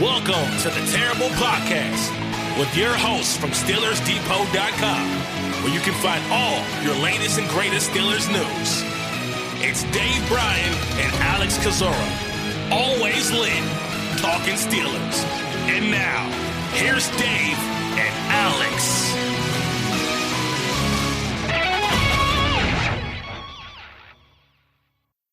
Welcome to the Terrible Podcast with your hosts from SteelersDepot.com, where you can find all your latest and greatest Steelers news. It's Dave Bryan and Alex Kozora, always lit, talking Steelers. And now, here's Dave and Alex.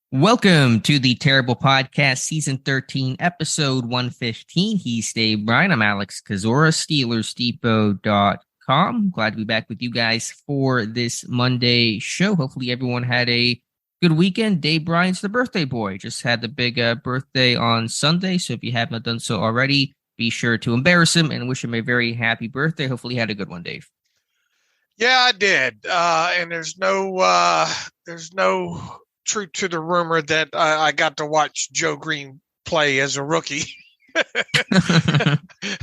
Welcome to the Terrible Podcast, Season 13, Episode 115. He's Dave Bryan. I'm Alex Kozora, SteelersDepot.com. Glad to be back with you guys for this Monday show. Hopefully everyone had a good weekend. Dave Bryan's the birthday boy. Just had the big birthday on Sunday, so if you haven't done so already, be sure to embarrass him and wish him a very happy birthday. Hopefully you had a good one, Dave. Yeah, I did. And there's no truth to the rumor that I got to watch Joe Green play as a rookie.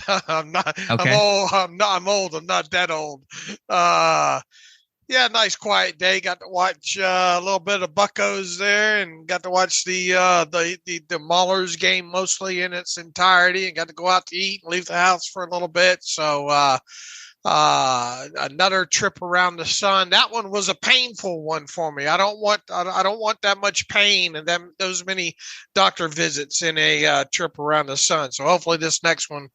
I'm not. Okay. I'm old. I'm not that old. Yeah, nice quiet day. Got to watch a little bit of Buccos there, and got to watch the Maulers game mostly in its entirety, and got to go out to eat and leave the house for a little bit. So another trip around the sun. That one was a painful one for me. I don't want that much pain and those many doctor visits in a trip around the sun. So hopefully this next one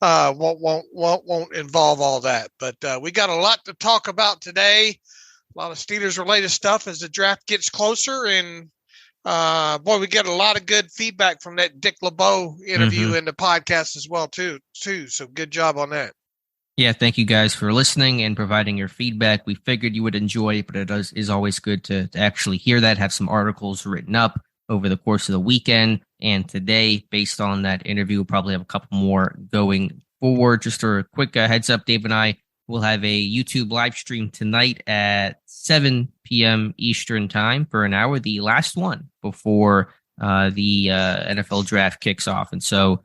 won't involve all that. But we got a lot to talk about today. A lot of Steelers related stuff as the draft gets closer, and we get a lot of good feedback from that Dick LeBeau interview in the podcast as well too. So good job on that. Yeah, thank you guys for listening and providing your feedback. We figured you would enjoy it, but it is always good to actually hear that, have some articles written up over the course of the weekend. And today, based on that interview, we'll probably have a couple more going forward. Just a quick heads up, Dave and I will have a YouTube live stream tonight at 7 p.m. Eastern time for an hour, the last one before the NFL draft kicks off. And so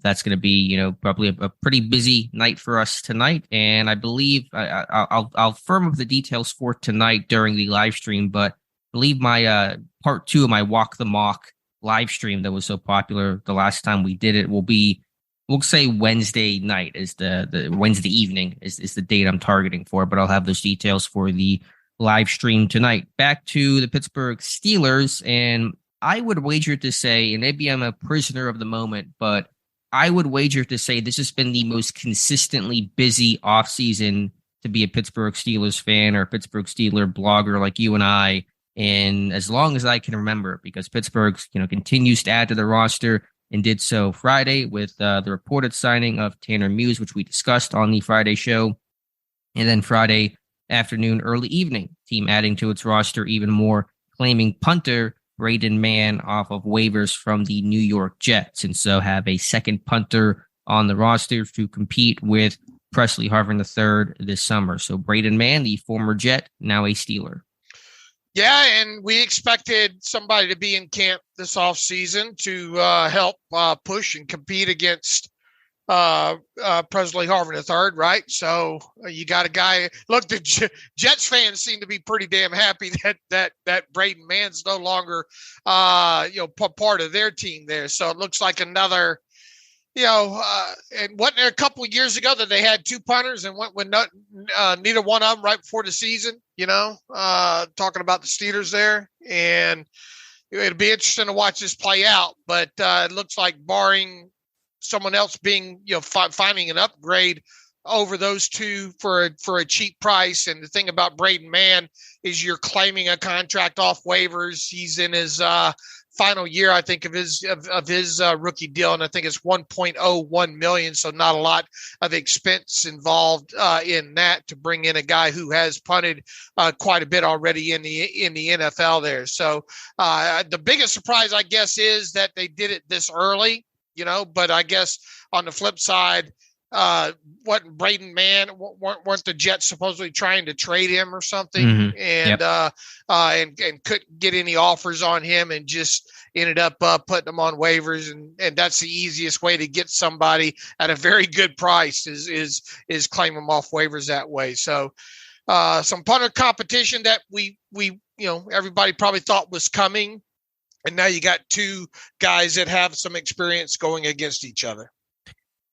that's going to be, probably a pretty busy night for us tonight. And I believe I'll firm up the details for tonight during the live stream, but I believe my part 2 of my Walk the Mock live stream that was so popular the last time we did it will be, we'll say Wednesday night is the Wednesday evening is the date I'm targeting for, but I'll have those details for the live stream tonight. Back to the Pittsburgh Steelers, and I would wager to say, and maybe I'm a prisoner of the moment, but I would wager to say this has been the most consistently busy offseason to be a Pittsburgh Steelers fan or a Pittsburgh Steeler blogger like you and I, and as long as I can remember, because Pittsburgh, continues to add to the roster and did so Friday with the reported signing of Tanner Muse, which we discussed on the Friday show, and then Friday afternoon, early evening, team adding to its roster even more, claiming punter Braden Mann off of waivers from the New York Jets, and so have a second punter on the roster to compete with Presley Harvin III this summer. So Braden Mann, the former Jet, now a Steeler. Yeah, and we expected somebody to be in camp this offseason to help push and compete against Presley Harvin III, right? So you got a guy. Look, the Jets fans seem to be pretty damn happy that Braden Mann's no longer part of their team there. So it looks like another, and wasn't there a couple of years ago that they had 2 punters and went with neither one of them right before the season? Talking about the Steelers there, and it'll be interesting to watch this play out. But it looks like barring someone else being, finding an upgrade over those two for a cheap price. And the thing about Braden Mann is you're claiming a contract off waivers. He's in his final year, I think, of his rookie deal, and I think it's $1.01 million. So not a lot of expense involved in that to bring in a guy who has punted quite a bit already in the NFL there. So the biggest surprise, I guess, is that they did it this early. But I guess on the flip side, wasn't Braden Mann, weren't the Jets supposedly trying to trade him or something, and couldn't get any offers on him, and just ended up putting him on waivers, and that's the easiest way to get somebody at a very good price is claim them off waivers that way. So some punter competition that we everybody probably thought was coming. And now you got two guys that have some experience going against each other.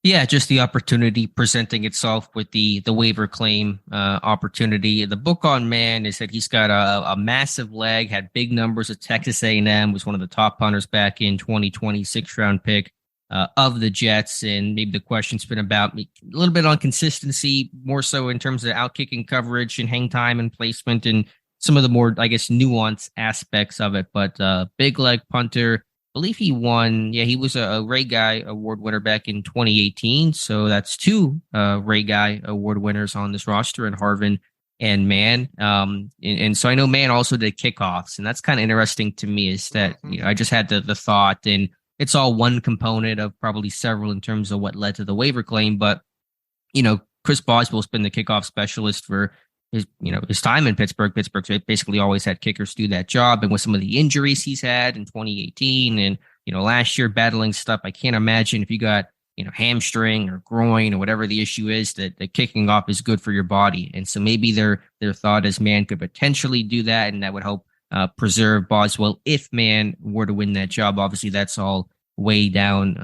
Yeah, just the opportunity presenting itself with the waiver claim opportunity. The book on Mann is that he's got a massive leg, had big numbers at Texas A&M, was one of the top punters back in 2020, 6th-round pick of the Jets. And maybe the question's been about a little bit on consistency, more so in terms of out-kicking coverage and hang time and placement and some of the more, I guess, nuanced aspects of it. But big leg punter. Believe he won. Yeah, he was a Ray Guy Award winner back in 2018. So that's two Ray Guy Award winners on this roster, and Harvin and Mann. And so I know Mann also did kickoffs, and that's kind of interesting to me. Is that I just had the thought, and it's all one component of probably several in terms of what led to the waiver claim. But Chris Boswell's been the kickoff specialist for his time in Pittsburgh. Pittsburgh basically always had kickers do that job. And with some of the injuries he's had in 2018 and, last year battling stuff, I can't imagine if you got, hamstring or groin or whatever the issue is, that kicking off is good for your body. And so maybe their thought is Mann could potentially do that, and that would help preserve Boswell if Mann were to win that job. Obviously, that's all way down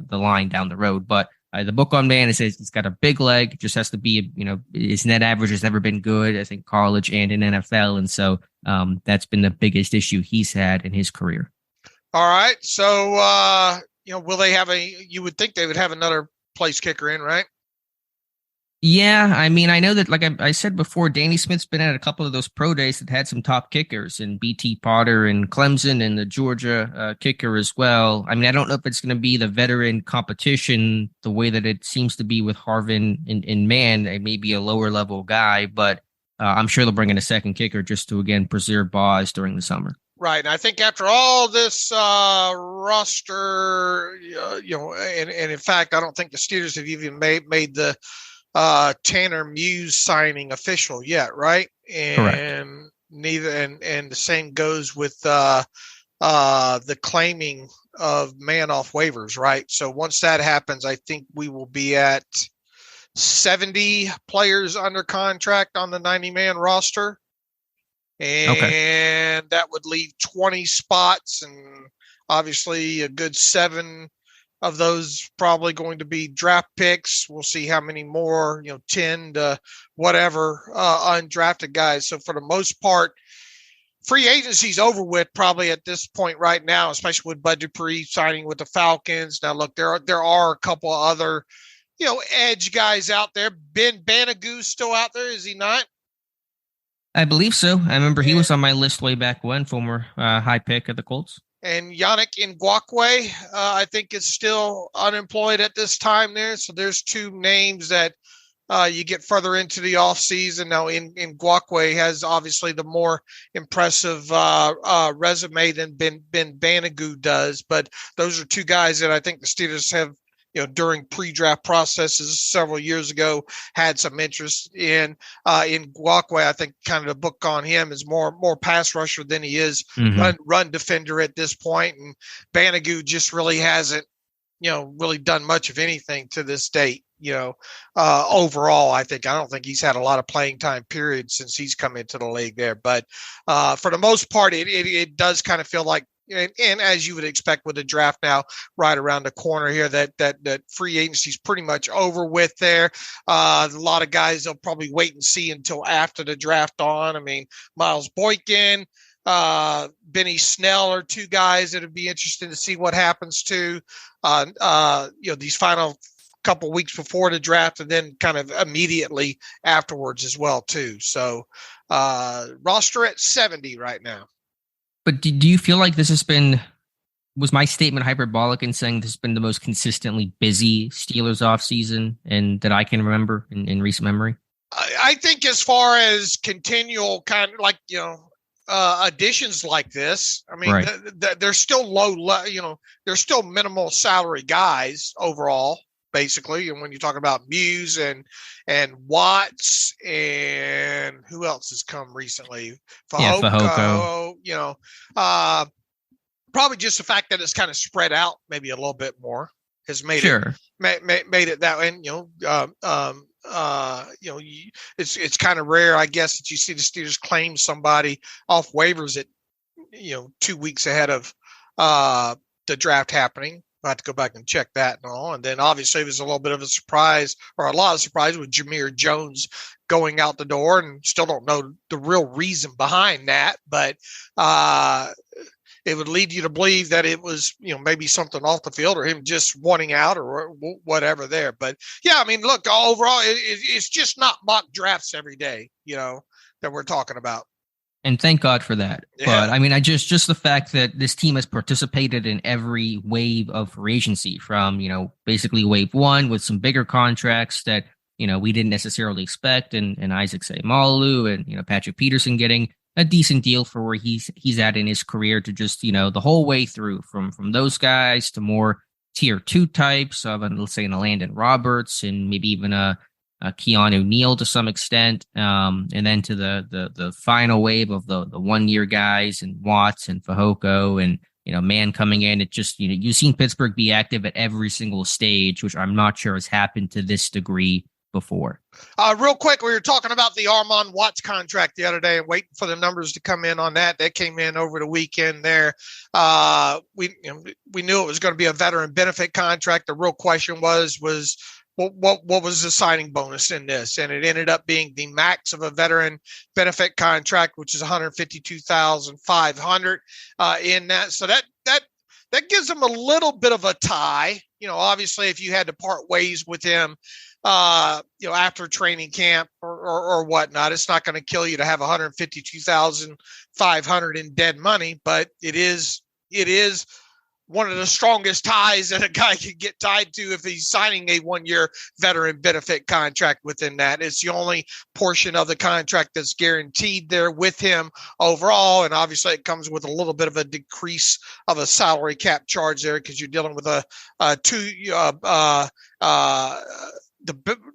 the line down the road. But the book on Mann says he's got a big leg, just has to be, his net average has never been good, I think, college and in NFL. And so that's been the biggest issue he's had in his career. All right. So, will they have you would think they would have another place kicker in, right? Yeah, I mean, I know that, like I said before, Danny Smith's been at a couple of those pro days that had some top kickers, and BT Potter and Clemson and the Georgia kicker as well. I mean, I don't know if it's going to be the veteran competition the way that it seems to be with Harvin and Mann. They may be a lower level guy, but I'm sure they'll bring in a second kicker just to, again, preserve Boz during the summer. Right. And I think after all this roster, and in fact, I don't think the Steelers have even made the Tanner Muse signing official yet, right? And correct. Neither, and the same goes with the claiming of Mann off waivers, right? So once that happens, I think we will be at 70 players under contract on the 90-man roster. And that would leave 20 spots, and obviously a good 7 of those probably going to be draft picks. We'll see how many more, 10 to whatever undrafted guys. So for the most part, free agency's over with probably at this point right now, especially with Bud Dupree signing with the Falcons. Now, look, there are a couple of other, edge guys out there. Ben Banagou's still out there, is he not? I believe so. I remember he was on my list way back when, former high pick of the Colts. And Yannick Ngakoue, I think, is still unemployed at this time there. So there's two names that you get further into the offseason. Now, Ngakoue has obviously the more impressive resume than Ben Banagou does. But those are two guys that I think the Steelers have, during pre-draft processes several years ago, had some interest in Ngakoue. I think kind of the book on him is more pass rusher than he is run defender at this point. And Banagou just really hasn't, really done much of anything to this date. Overall, I don't think he's had a lot of playing time period since he's come into the league there. But for the most part, it does kind of feel like, and as you would expect with the draft now right around the corner here, that free agency is pretty much over with there. A lot of guys, they'll probably wait and see until after the draft on. I mean, Miles Boykin, Benny Snell are two guys that would be interesting to see what happens to, these final couple weeks before the draft, and then kind of immediately afterwards as well too. So roster at 70 right now. But do you feel like this was my statement hyperbolic in saying this has been the most consistently busy Steelers offseason and that I can remember in recent memory? I think as far as continual kind of like, additions like this, I mean, right. They're still they're still minimal salary guys overall, basically. And when you talk about Muse and Watts and who else has come recently? Fehoko. Probably just the fact that it's kind of spread out maybe a little bit more has made it that way. And, it's kind of rare, I guess, that you see the Steelers claim somebody off waivers at, 2 weeks ahead of the draft happening. I have to go back and check that and all. And then obviously it was a little bit of a surprise, or a lot of surprise, with Jameer Jones going out the door, and still don't know the real reason behind that. But it would lead you to believe that it was, maybe something off the field or him just wanting out or whatever there. But yeah, I mean, look, overall, it's just not mock drafts every day, that we're talking about. And thank God for that. Yeah. But I mean, just the fact that this team has participated in every wave of free agency from, basically wave one with some bigger contracts that, we didn't necessarily expect. And Isaac Seumalo and, Patrick Peterson getting a decent deal for where he's at in his career, to just, the whole way through from those guys to more tier 2 types of, let's say, a Landon Roberts and maybe even a Keanu Neal to some extent, and then to the final wave of the 1 year guys and Watts and Fehoko and Mann coming in. It just you've seen Pittsburgh be active at every single stage, which I'm not sure has happened to this degree before. Real quick, we were talking about the Armon Watts contract the other day and waiting for the numbers to come in on that. That came in over the weekend there. We knew it was going to be a veteran benefit contract. The real question was what was the signing bonus in this? And it ended up being the max of a veteran benefit contract, which is $152,500 in that. So that gives them a little bit of a tie. Obviously, if you had to part ways with him, after training camp or whatnot, it's not going to kill you to have $152,500 in dead money, but it is one of the strongest ties that a guy could get tied to if he's signing a 1 year veteran benefit contract within that. It's the only portion of the contract that's guaranteed there with him overall. And obviously it comes with a little bit of a decrease of a salary cap charge there, because you're dealing with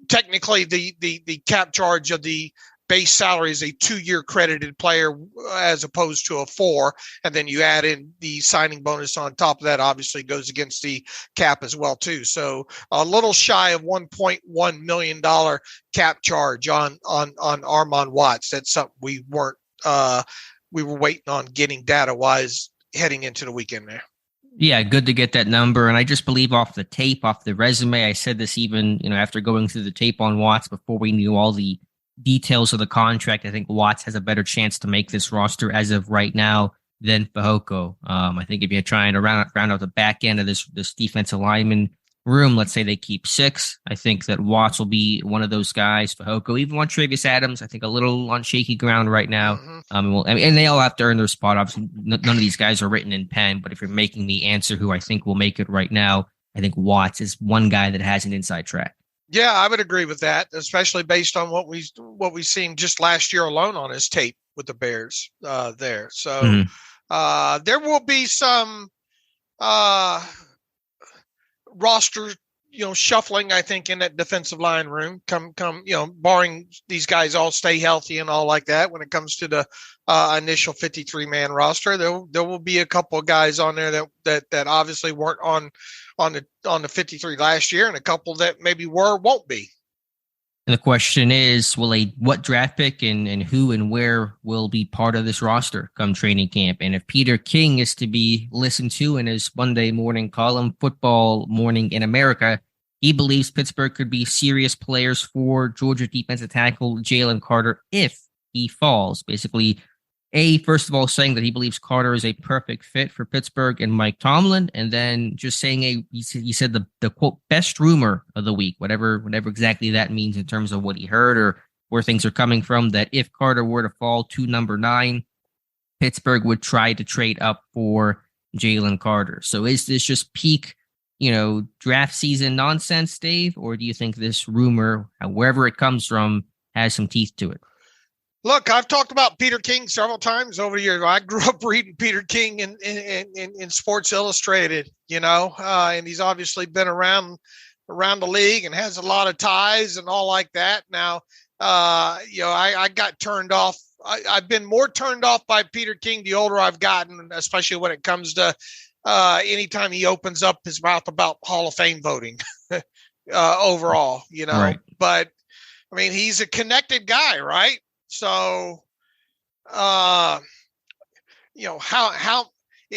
technically the cap charge of the base salary is a 2 year credited player as opposed to a 4. And then you add in the signing bonus on top of that, obviously goes against the cap as well too. So a little shy of $1.1 million cap charge on Armon Watts. That's something we were waiting on getting data wise heading into the weekend there. Yeah, good to get that number. And I just believe off the tape, off the resume, I said this even, after going through the tape on Watts before we knew all the details of the contract, I think Watts has a better chance to make this roster as of right now than Fehoko. I think if you're trying to round out the back end of this defensive lineman room, let's say they keep 6, I think that Watts will be one of those guys. Fehoko, even on Travis Adams, I think a little on shaky ground right now. Mm-hmm. And they all have to earn their spot. Obviously, none of these guys are written in pen, but if you're making the answer who I think will make it right now, I think Watts is one guy that has an inside track. Yeah, I would agree with that, especially based on what we've seen just last year alone on his tape with the Bears there. So there will be some roster shuffling, I think, in that defensive line room. Come barring these guys all stay healthy and all like that. When it comes to the initial 53-man roster, there will be a couple of guys on there that obviously weren't on the 53 last year, and a couple that maybe won't be. And the question is, what draft pick and who and where will be part of this roster come training camp? And if Peter King is to be listened to in his Monday morning column, Football Morning in America, he believes Pittsburgh could be serious players for Georgia defensive tackle Jalen Carter if he falls. Basically, first of all, saying that he believes Carter is a perfect fit for Pittsburgh and Mike Tomlin, and then just saying he said the quote best rumor of the week, whatever exactly that means in terms of what he heard or where things are coming from, that if Carter were to fall to number 9, Pittsburgh would try to trade up for Jalen Carter. So is this just peak, draft season nonsense, Dave, or do you think this rumor, wherever it comes from, has some teeth to it? Look, I've talked about Peter King several times over the years. I grew up reading Peter King in Sports Illustrated, and he's obviously been around the league and has a lot of ties and all like that. Now, I got turned off. I've been more turned off by Peter King the older I've gotten, especially when it comes to anytime he opens up his mouth about Hall of Fame voting overall, Right. But, I mean, he's a connected guy, right? So, how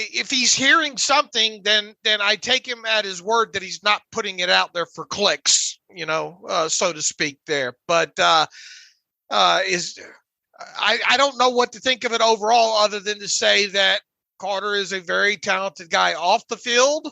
if he's hearing something, then I take him at his word that he's not putting it out there for clicks, so to speak there. But I don't know what to think of it overall, other than to say that Carter is a very talented guy off the field.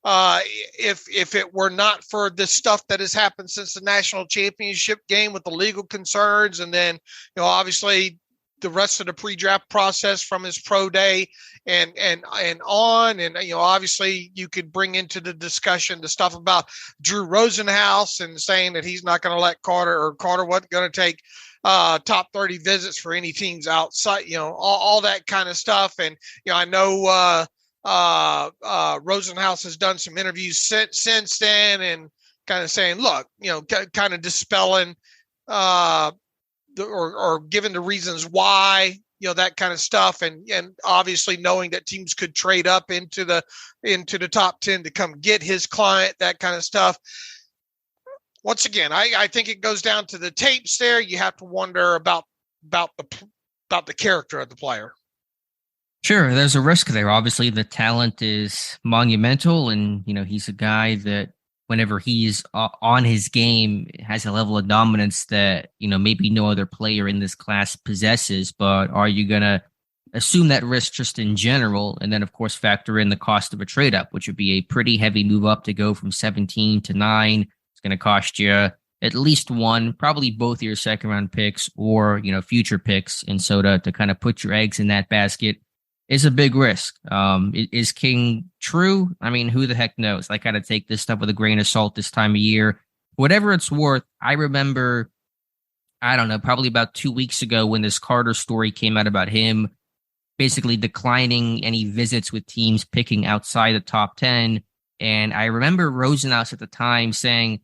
If it were not for the stuff that has happened since the national championship game with the legal concerns, and then, obviously the rest of the pre-draft process from his pro day and on. And, obviously you could bring into the discussion the stuff about Drew Rosenhaus and saying that he's not going to let Carter wasn't going to take top 30 visits for any teams outside, all that kind of stuff. And, I know Rosenhaus has done some interviews since then and kind of saying, look, kind of dispelling or given the reasons why, that kind of stuff. And obviously knowing that teams could trade up into the top 10 to come get his client, that kind of stuff. Once again, I think it goes down to the tapes there. You have to wonder about the character of the player. Sure, there's a risk there. Obviously, the talent is monumental, and he's a guy that whenever he's on his game has a level of dominance that maybe no other player in this class possesses. But are you gonna assume that risk just in general, and then of course factor in the cost of a trade up, which would be a pretty heavy move up to go from 17 to 9? It's going to cost you at least one, probably both of your second round picks or future picks, and so to kind of put your eggs in that basket is a big risk. Is King true? I mean, who the heck knows? I kind of take this stuff with a grain of salt this time of year. Whatever it's worth, I remember, I don't know, probably about 2 weeks ago when this Carter story came out about him basically declining any visits with teams picking outside the top 10. And I remember Rosenhaus at the time saying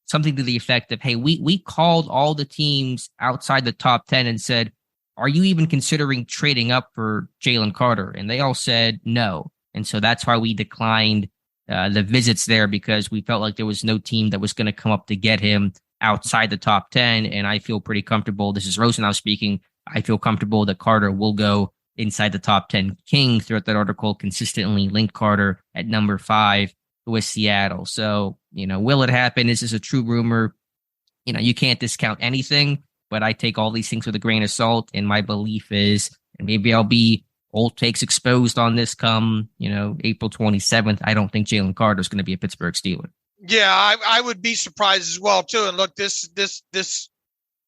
something to the effect of, hey, we called all the teams outside the top 10 and said, are you even considering trading up for Jalen Carter? And they all said no. And so that's why we declined the visits there, because we felt like there was no team that was going to come up to get him outside the top 10. And I feel pretty comfortable. This is Rosenhaus speaking. I feel comfortable that Carter will go inside the top 10. King, throughout that article, consistently linked Carter at number 5 with Seattle. So, will it happen? Is this a true rumor? You can't discount anything. But I take all these things with a grain of salt, and my belief is, and maybe I'll be old takes exposed on this come, April 27th. I don't think Jalen Carter is going to be a Pittsburgh Steeler. Yeah, I would be surprised as well too. And look, this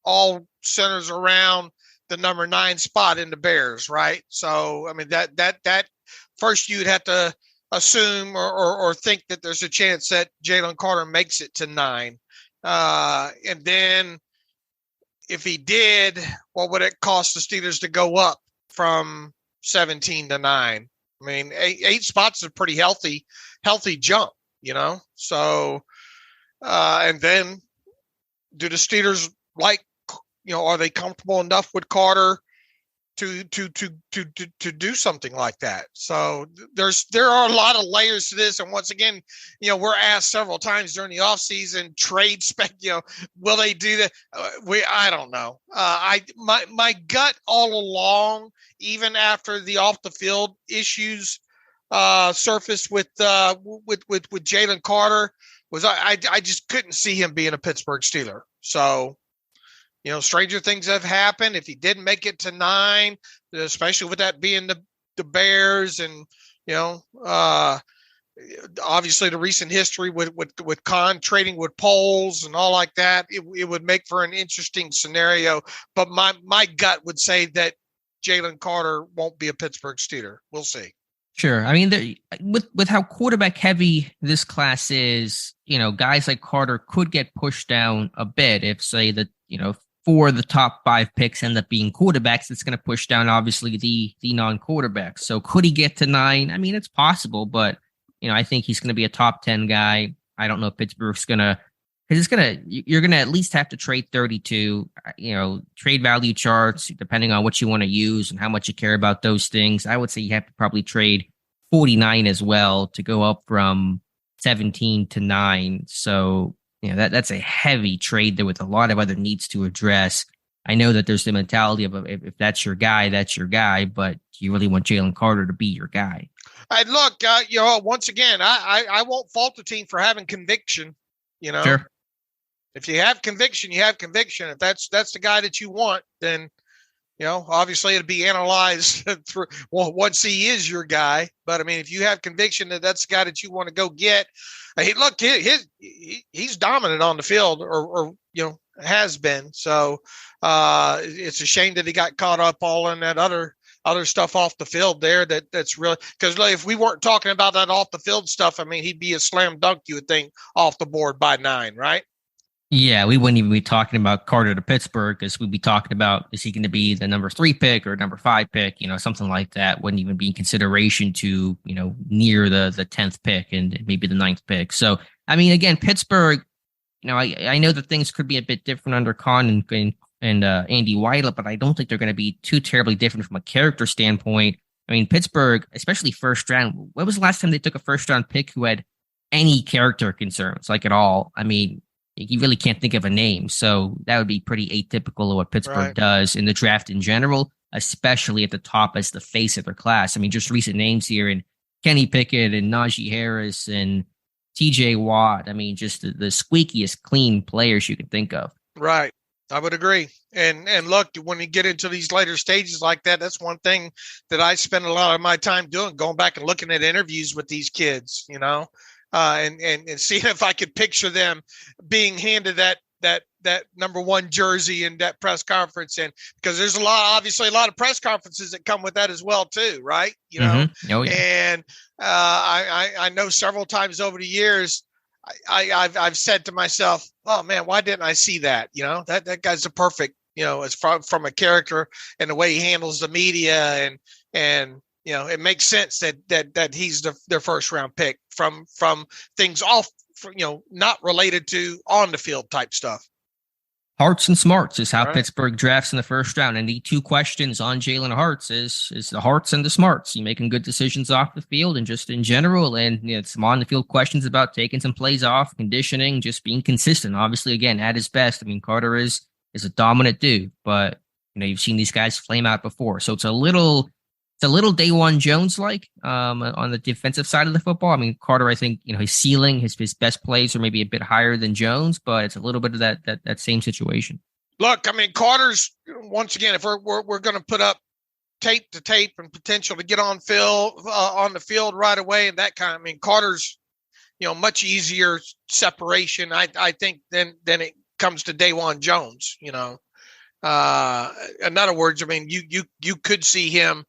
all centers around the number 9 spot in the Bears, right? So I mean that first you'd have to assume or think that there's a chance that Jalen Carter makes it to 9, and then, if he did, what would it cost the Steelers to go up from 17 to 9? I mean, eight spots is a pretty healthy jump, So, and then do the Steelers are they comfortable enough with Carter to do something like that? So there are a lot of layers to this. And once again, we're asked several times during the offseason, trade spec, will they do that? I don't know. My gut all along, even after the off the field issues surfaced with Jalen Carter, was I just couldn't see him being a Pittsburgh Steeler. So, stranger things have happened. If he didn't make it to 9, especially with that being the Bears, and obviously the recent history with Khan trading with Poles and all like that, it would make for an interesting scenario. But my gut would say that Jalen Carter won't be a Pittsburgh Steeler. We'll see. Sure. I mean, with how quarterback heavy this class is, guys like Carter could get pushed down a bit if, say, that 4 of the top 5 picks end up being quarterbacks. It's going to push down, obviously, the non-quarterbacks. So could he get to 9? I mean, it's possible, but, I think he's going to be a top 10 guy. I don't know if Pittsburgh's going to, because you're going to at least have to trade 32, trade value charts, depending on what you want to use and how much you care about those things. I would say you have to probably trade 49 as well to go up from 17 to 9. So, that's a heavy trade there with a lot of other needs to address. I know that there's the mentality of if that's your guy, that's your guy, but do you really want Jalen Carter to be your guy? And look, once again, I won't fault the team for having conviction. Sure. If you have conviction, you have conviction. If that's the guy that you want, then obviously it'd be analyzed through once he is your guy. But I mean, if you have conviction that that's the guy that you want to go get, he's dominant on the field, or has been. So it's a shame that he got caught up all in that other stuff off the field there. That's really, because if we weren't talking about that off the field stuff, I mean, he'd be a slam dunk, you would think, off the board by 9, right? Yeah, we wouldn't even be talking about Carter to Pittsburgh, because we'd be talking about, is he going to be the number 3 pick or number 5 pick? Something like that wouldn't even be in consideration to, near the 10th pick and maybe the 9th pick. So, I mean, again, Pittsburgh, I know that things could be a bit different under Khan and Andy Weidl, but I don't think they're going to be too terribly different from a character standpoint. I mean, Pittsburgh, especially first round, when was the last time they took a first round pick who had any character concerns, like at all? I mean, you really can't think of a name. So that would be pretty atypical of what Pittsburgh does in the draft in general, especially at the top as the face of their class. I mean, just recent names here, and Kenny Pickett and Najee Harris and TJ Watt. I mean, just the squeakiest clean players you can think of. Right. I would agree. And look, when you get into these later stages like that, that's one thing that I spend a lot of my time doing, going back and looking at interviews with these kids, and seeing if I could picture them being handed that number 1 jersey in that press conference. And because there's obviously a lot of press conferences that come with that as well too, right? Mm-hmm. Oh, yeah. And I know several times over the years, I've said to myself, oh man, why didn't I see that? That guy's a perfect, as from a character and the way he handles the media, and it makes sense that he's their first round pick from things off, not related to on the field type stuff. Hearts and smarts is how Pittsburgh drafts in the first round. And the 2 questions on Jalen Hurts is the hearts and the smarts. You making good decisions off the field and just in general, and some on the field questions about taking some plays off, conditioning, just being consistent. Obviously, again, at his best. I mean, Carter is a dominant dude, but you've seen these guys flame out before. So it's a little Daewon Jones like on the defensive side of the football. I mean, Carter, I think his ceiling, his best plays are maybe a bit higher than Jones, but it's a little bit of that same situation. Look, I mean, Carter's, once again, if we're going to put up tape to tape and potential to get on the field right away and that kind of, I mean, Carter's much easier separation, I think, than it comes to Daewon Jones. In other words, I mean, you could see him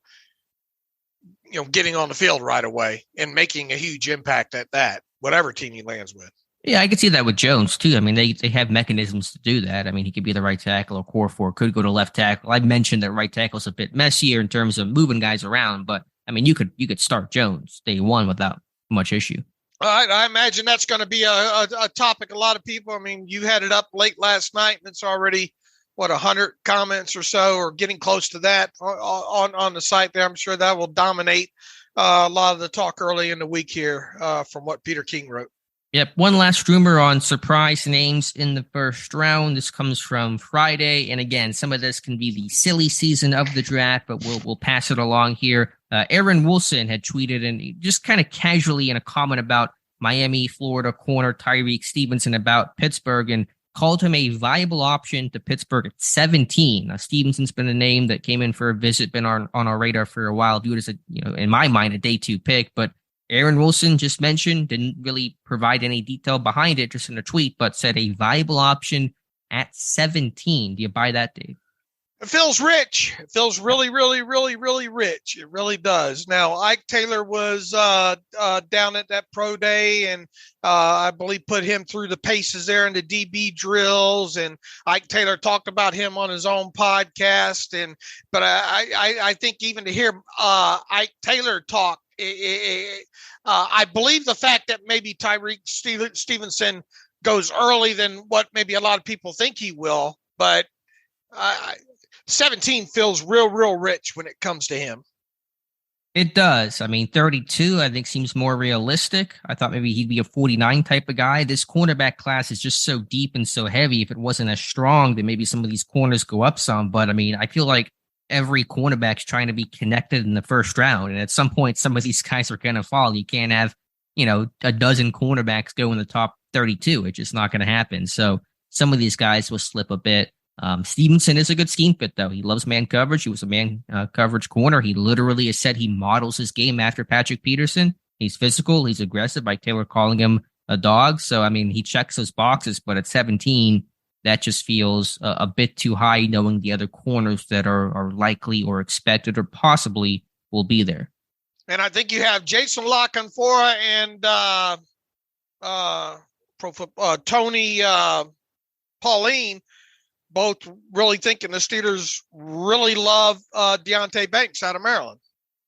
getting on the field right away and making a huge impact at that, whatever team he lands with. Yeah, I could see that with Jones too. I mean, they have mechanisms to do that. I mean, he could be the right tackle, or core 4 could go to left tackle. I mentioned that right tackle is a bit messier in terms of moving guys around, but I mean, you could start Jones day 1 without much issue. I imagine that's going to be a topic. A lot of people, I mean, you had it up late last night and it's already 100 comments or so, or getting close to that on the site there. I'm sure that will dominate a lot of the talk early in the week here from what Peter King wrote. Yep. One last rumor on surprise names in the first round. This comes from Friday. And again, some of this can be the silly season of the draft, but we'll pass it along here. Aaron Wilson had tweeted, and just kind of casually in a comment about Miami, Florida corner Tyreek Stevenson about Pittsburgh, and called him a viable option to Pittsburgh at 17. Now, Stevenson's been a name that came in for a visit, been on our radar for a while, viewed as in my mind, a day 2 pick. But Aaron Wilson just mentioned, didn't really provide any detail behind it, just in a tweet, but said a viable option at 17. Do you buy that, Dave? It feels rich. It feels really, really, really, really rich. It really does. Now, Ike Taylor was down at that pro day, and I believe put him through the paces there in the DB drills. And Ike Taylor talked about him on his own podcast. But I think even to hear Ike Taylor talk, I believe the fact that maybe Tyreek Stevenson goes early than what maybe a lot of people think he will, but 17 feels real rich when it comes to him. It does. I mean, 32, I think, seems more realistic. I thought maybe he'd be a 49 type of guy. This cornerback class is just so deep and so heavy. If it wasn't as strong, then maybe some of these corners go up some. But I mean, I feel like every cornerback's trying to be connected in the first round. And at some point, some of these guys are going to fall. You can't have, a dozen cornerbacks go in the top 32. It's just not going to happen. So some of these guys will slip a bit. Stevenson is a good scheme fit, though. He loves man coverage. He was a man coverage corner. He literally has said he models his game after Patrick Peterson. He's physical. He's aggressive. By Taylor calling him a dog. So, he checks those boxes, but at 17, that just feels a bit too high, knowing the other corners that are likely or expected or possibly will be there. And I think you have Jason LaConfora and Tony Pauline both really thinking the Steelers really love Deonte Banks out of Maryland.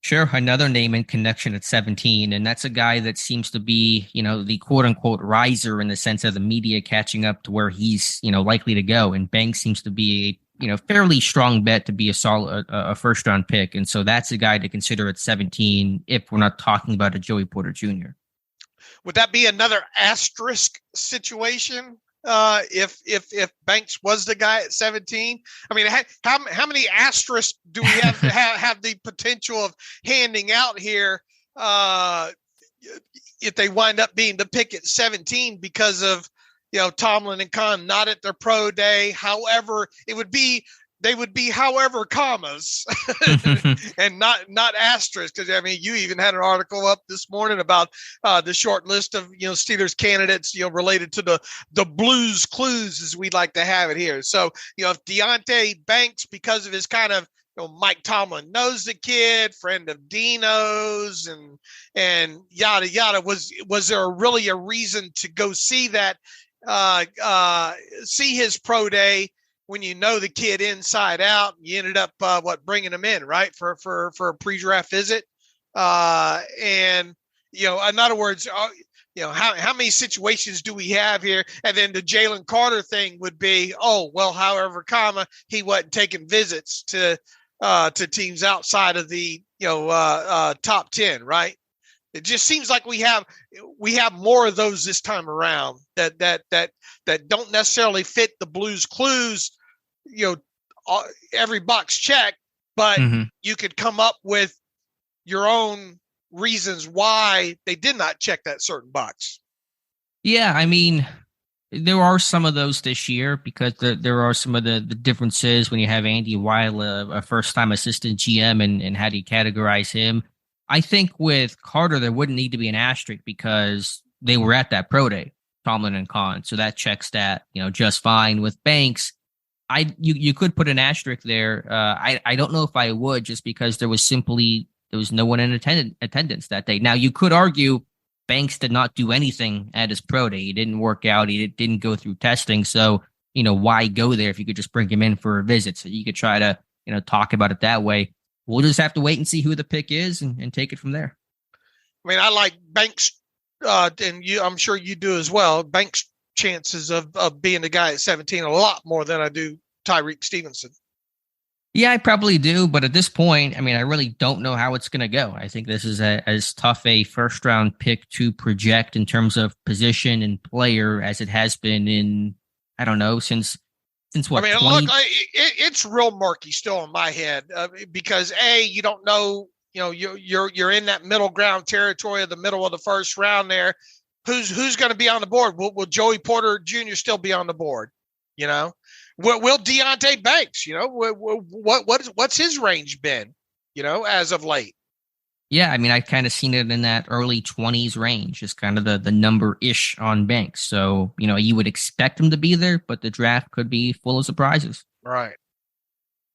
Sure. Another name in connection at 17. And that's a guy that seems to be, the quote unquote riser in the sense of the media catching up to where he's, likely to go. And Banks seems to be a, fairly strong bet to be a solid, a first round pick. And so that's a guy to consider at 17 if we're not talking about a Joey Porter Jr. Would that be another asterisk situation? If Banks was the guy at 17, how many asterisks do we have the potential of handing out here if they wind up being the pick at 17 because of Tomlin and Kahn not at their pro day? However, they would be however commas and not asterisks. Because you even had an article up this morning about the short list of Steelers candidates related to the Blues Clues, as we'd like to have it here. So if Deonte Banks, because of his kind of Mike Tomlin knows the kid, friend of Dino's, and yada yada, was there really a reason to go see that see his pro day? When the kid inside out, you ended up bringing him in, right, for a pre-draft visit, and in other words, how many situations do we have here? And then the Jalen Carter thing would be, however, he wasn't taking visits to teams outside of the top 10, right? It just seems like we have more of those this time around that don't necessarily fit the Blues Clues, every box check, but you could come up with your own reasons why they did not check that certain box. Yeah, there are some of those this year because there are some of the differences when you have Andy Weidl, a first-time assistant GM, and how do you categorize him? I think with Carter, there wouldn't need to be an asterisk because they were at that pro day, Tomlin and Kahn. So that checks that, just fine. With Banks, you could put an asterisk there. I don't know if I would, just because there was no one in attendance that day. Now, you could argue Banks did not do anything at his pro day. He didn't work out. He didn't go through testing. So, why go there if you could just bring him in for a visit? So you could try to, talk about it that way. We'll just have to wait and see who the pick is and take it from there. I like Banks, and I'm sure you do as well. Banks' chances of being the guy at 17 a lot more than I do Tyreek Stevenson. Yeah, I probably do. But at this point, I really don't know how it's going to go. I think this is as tough a first round pick to project in terms of position and player as it has been in, I don't know, since what? It's real murky still in my head because you don't know, you're in that middle ground territory of the middle of the first round there. Who's going to be on the board? Will Joey Porter Jr. still be on the board? Will Deonte Banks? What's his range been? As of late. Yeah, I kind of seen it in that early 20s range, is kind of the number-ish on Banks. So, you would expect him to be there, but the draft could be full of surprises. Right.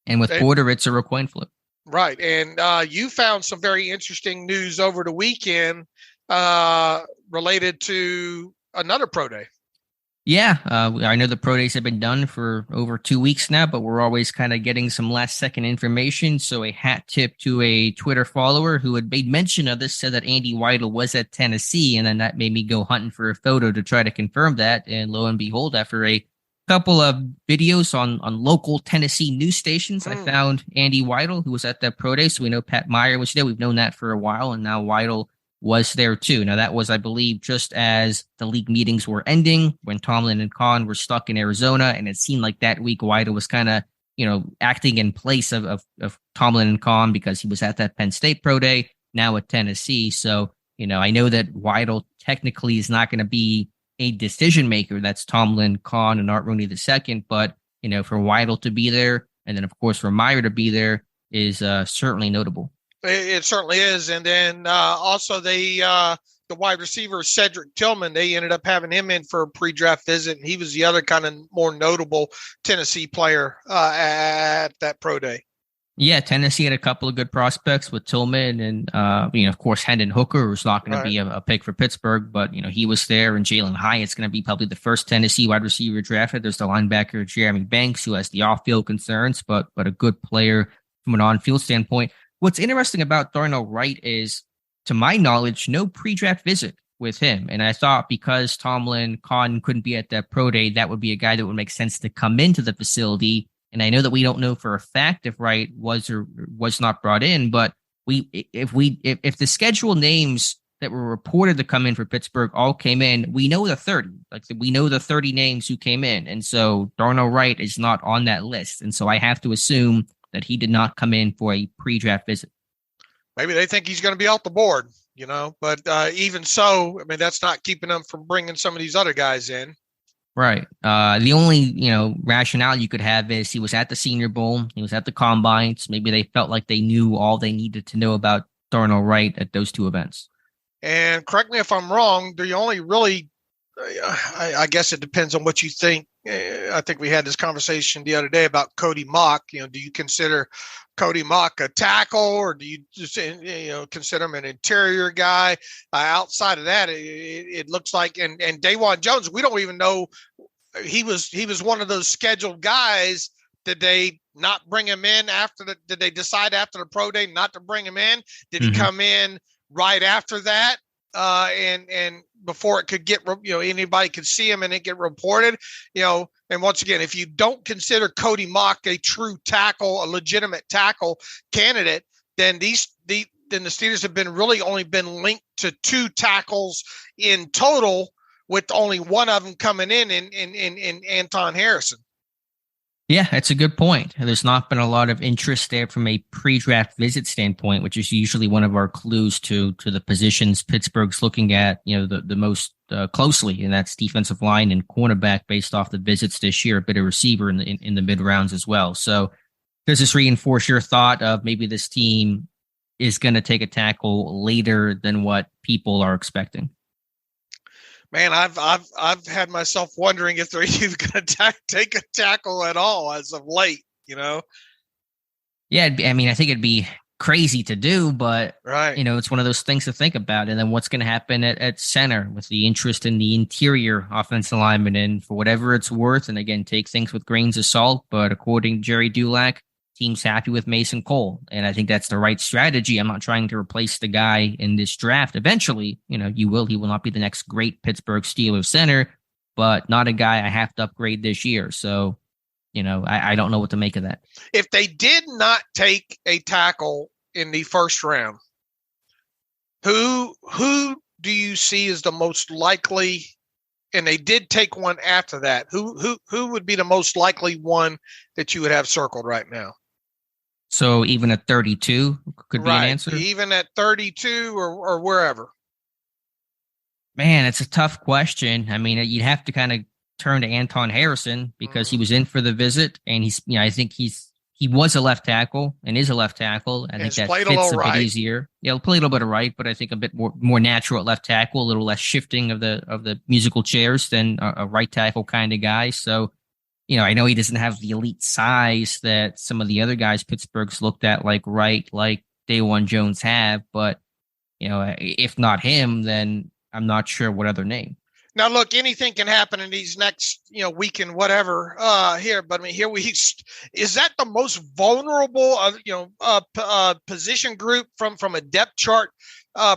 And with Porter, it's a real coin flip. Right. And you found some very interesting news over the weekend related to another pro day. Yeah, I know the pro days have been done for over 2 weeks now, but we're always kind of getting some last second information. So a hat tip to a Twitter follower who had made mention of this, said that Andy Weidl was at Tennessee. And then that made me go hunting for a photo to try to confirm that. And lo and behold, after a couple of videos on local Tennessee news stations, I found Andy Weidl, who was at that pro day. So we know Pat Meyer was there. We've known that for a while. And now Weidl was there too. Now that was, I believe, just as the league meetings were ending when Tomlin and Kahn were stuck in Arizona, and it seemed like that week Weidl was kind of acting in place of Tomlin and Kahn because he was at that Penn State pro day, now at Tennessee. So, I know that Weidl technically is not going to be a decision maker. That's Tomlin, Kahn, and Art Rooney II. But, for Weidl to be there, and then, of course, for Meyer to be there is certainly notable. It certainly is. And then also the wide receiver, Cedric Tillman, they ended up having him in for a pre-draft visit. And he was the other kind of more notable Tennessee player at that pro day. Yeah, Tennessee had a couple of good prospects with Tillman and, of course, Hendon Hooker, who's not going to be a pick for Pittsburgh, but, he was there. And Jalen Hyatt's going to be probably the first Tennessee wide receiver drafted. There's the linebacker, Jeremy Banks, who has the off-field concerns, but a good player from an on-field standpoint. What's interesting about Darnell Wright is, to my knowledge, no pre-draft visit with him. And I thought because Tomlin, Kahn couldn't be at that pro day, that would be a guy that would make sense to come into the facility. And I know that we don't know for a fact if Wright was or was not brought in, but if the scheduled names that were reported to come in for Pittsburgh all came in, we know the 30. We know the 30 names who came in. And so Darnell Wright is not on that list. And so I have to assume that he did not come in for a pre-draft visit. Maybe they think he's going to be off the board, but even so, that's not keeping them from bringing some of these other guys in. Right. The only, rationale you could have is he was at the Senior Bowl. He was at the Combines. Maybe they felt like they knew all they needed to know about Darnell Wright at those two events. And correct me if I'm wrong, the only really, I guess it depends on what you think. I think we had this conversation the other day about Cody Mock. Do you consider Cody Mock a tackle, or do you just consider him an interior guy? Outside of that, it looks like and Dawan Jones, we don't even know. He was one of those scheduled guys. Did they not bring him in did they decide after the pro day not to bring him in? Did he come in right after that? And before it could get, anybody could see him and it get reported, and once again, if you don't consider Cody Mock a true tackle, a legitimate tackle candidate, then the Steelers have only been linked to 2 tackles in total, with only one of them coming in Anton Harrison. Yeah, that's a good point. There's not been a lot of interest there from a pre-draft visit standpoint, which is usually one of our clues to the positions Pittsburgh's looking at, the most closely, and that's defensive line and cornerback based off the visits this year, a bit of receiver in the mid rounds as well. So does this reinforce your thought of maybe this team is going to take a tackle later than what people are expecting? Man, I've had myself wondering if they're even going to take a tackle at all as of late, Yeah, I think it'd be crazy to do, but right. It's one of those things to think about. And then what's going to happen at center with the interest in the interior offensive lineman, and for whatever it's worth, and again, take things with grains of salt, but according to Jerry Dulac, team's happy with Mason Cole. And I think that's the right strategy. I'm not trying to replace the guy in this draft. Eventually, he will not be the next great Pittsburgh Steelers center, but not a guy I have to upgrade this year. So, I don't know what to make of that. If they did not take a tackle in the first round, who do you see as the most likely? And they did take one after that. Who would be the most likely one that you would have circled right now? So even at 32 could be an answer? Even at 32 or wherever. Man, it's a tough question. You'd have to kind of turn to Anton Harrison because he was in for the visit, and he's, I think he was a left tackle and is a left tackle. I think that fits a bit easier. Yeah, he'll play a little bit of right, but I think a bit more natural at left tackle, a little less shifting of the musical chairs than a right tackle kind of guy. So, I know he doesn't have the elite size that some of the other guys Pittsburgh's looked at, like Wright, like Dawan Jones have, but, if not him, then I'm not sure what other name. Now, look, anything can happen in these next, week and whatever here. But is that the most vulnerable, position group from a depth chart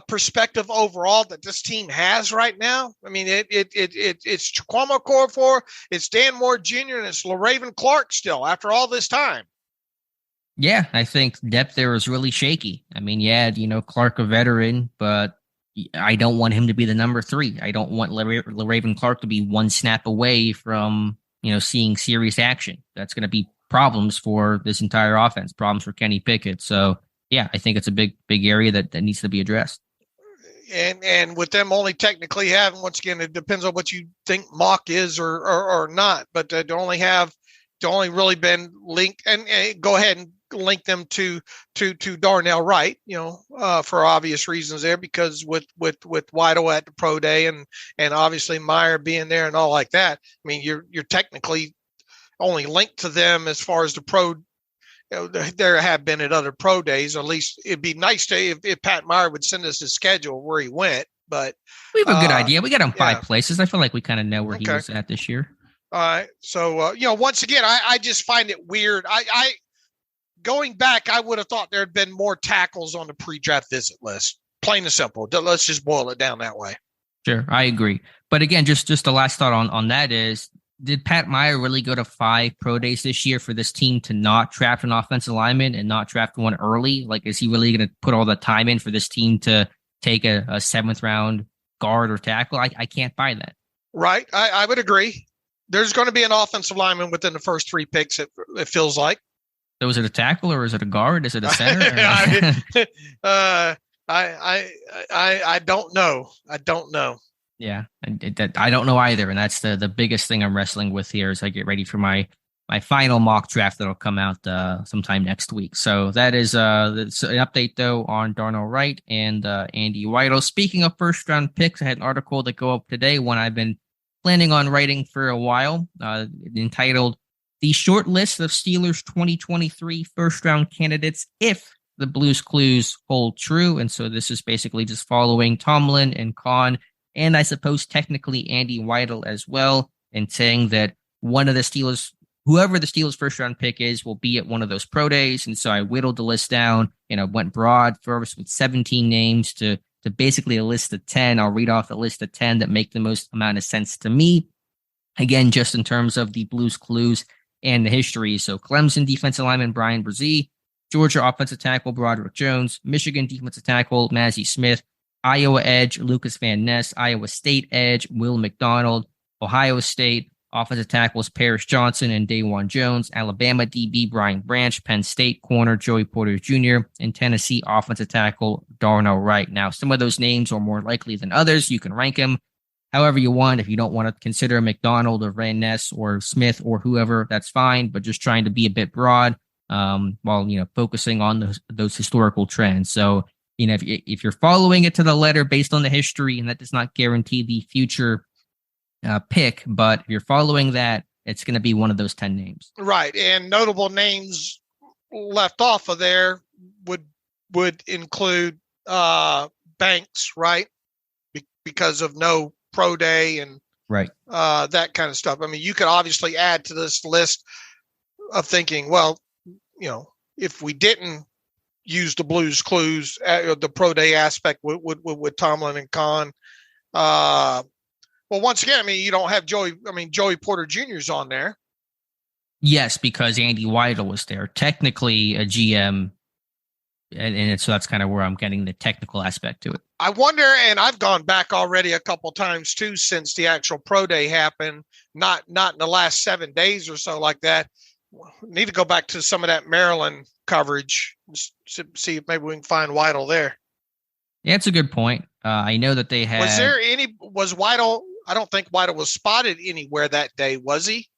perspective overall that this team has right now? It's Chikwama Okorafor, it's Dan Moore Jr., and it's LaRaven Clark still after all this time. Yeah, I think depth there is really shaky. Clark a veteran, but I don't want him to be the number 3. I don't want LaRaven Clark to be one snap away from, seeing serious action. That's going to be problems for this entire offense, problems for Kenny Pickett. So, yeah, I think it's a big area that needs to be addressed. And with them only technically having, once again, it depends on what you think mock is or not, but to only really been linked, and go ahead and link them to Darnell Wright, for obvious reasons there, because with Weidl at the pro day and obviously Meyer being there and all like that. I mean, you're technically only linked to them as far as the pro. There have been at other pro days. At least it'd be nice to if Pat Meyer would send us his schedule where he went. But we have a good idea. We got him 5 places. I feel like we kind of know where he was at this year. All right. So once again, I just find it weird. I going back, I would have thought there had been more tackles on the pre-draft visit list. Plain and simple. Let's just boil it down that way. Sure, I agree. But again, just the last thought on that is, did Pat Meyer really go to 5 pro days this year for this team to not draft an offensive lineman and not draft one early? Like, is he really going to put all the time in for this team to take a 7th round guard or tackle? I can't buy that. Right. I would agree. There's going to be an offensive lineman within the first 3 picks, it feels like. So is it a tackle or is it a guard? Is it a center? I don't know. I don't know. Yeah, I don't know either, and that's the biggest thing I'm wrestling with here as I get ready for my final mock draft that'll come out sometime next week. So that is that's an update though on Darnell Wright and Andy Weidl. Speaking of first round picks, I had an article that go up today, one I've been planning on writing for a while, entitled "The Short List of Steelers 2023 First Round Candidates If the Blues Clues Hold True." And so this is basically just following Tomlin and Kahn, and I suppose technically Andy Weidl as well, and saying that one of the Steelers, whoever the Steelers first round pick is, will be at one of those pro days. And so I whittled the list down and I went broad first with 17 names to basically a list of 10. I'll read off the list of 10 that make the most amount of sense to me. Again, just in terms of the Blues clues and the history. So Clemson defensive lineman Brian Brzee, Georgia offensive tackle Broderick Jones, Michigan defensive tackle Mazi Smith, Iowa edge Lucas Van Ness, Iowa State edge Will McDonald, Ohio State offensive tackles Paris Johnson and Dawan Jones, Alabama DB Brian Branch, Penn State corner Joey Porter Jr., and Tennessee offensive tackle Darnell Wright. Now, some of those names are more likely than others. You can rank them however you want. If you don't want to consider McDonald or Van Ness or Smith or whoever, that's fine, but just trying to be a bit broad while focusing on those historical trends. So if you're following it to the letter based on the history, and that does not guarantee the future pick, but if you're following that, it's going to be one of those 10 names. Right. And notable names left off of there would include Banks, right? Because of no pro day and right, that kind of stuff. I mean, you could obviously add to this list of thinking, well, if we didn't use the Blues clues, the pro day aspect with Tomlin and Kahn. Well, once again, I mean, you don't have Joey Porter Jr.'s on there. Yes, because Andy Weidl was there. Technically a GM, and so that's kind of where I'm getting the technical aspect to it. I wonder, and I've gone back already a couple times too since the actual pro day happened, not in the last 7 days or so like that. Need to go back to some of that Maryland coverage, see if maybe we can find Weidl there. Yeah, it's a good point. I know that they had. Was Weidl? I don't think Weidl was spotted anywhere that day, was he?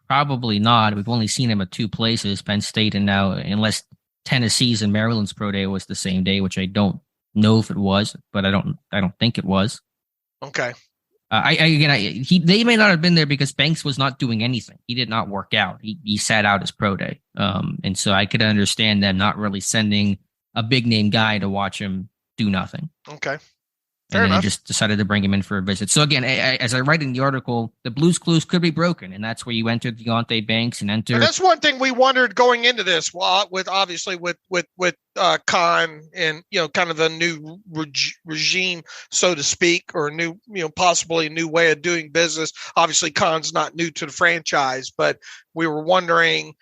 Probably not. We've only seen him at 2 places, Penn State and now, unless Tennessee's and Maryland's pro day was the same day, which I don't know if it was, but I don't think it was. Okay. They may not have been there because Banks was not doing anything. He did not work out. He sat out his pro day. And so I could understand them not really sending a big name guy to watch him do nothing. Okay. Fair enough. They just decided to bring him in for a visit. So again, as I write in the article, the Blues clues could be broken, and that's where you enter Deontay Banks and enter. And that's one thing we wondered going into this. Well, with Kahn and kind of the new regime, so to speak, or new possibly a new way of doing business. Obviously, Kahn's not new to the franchise, but we were wondering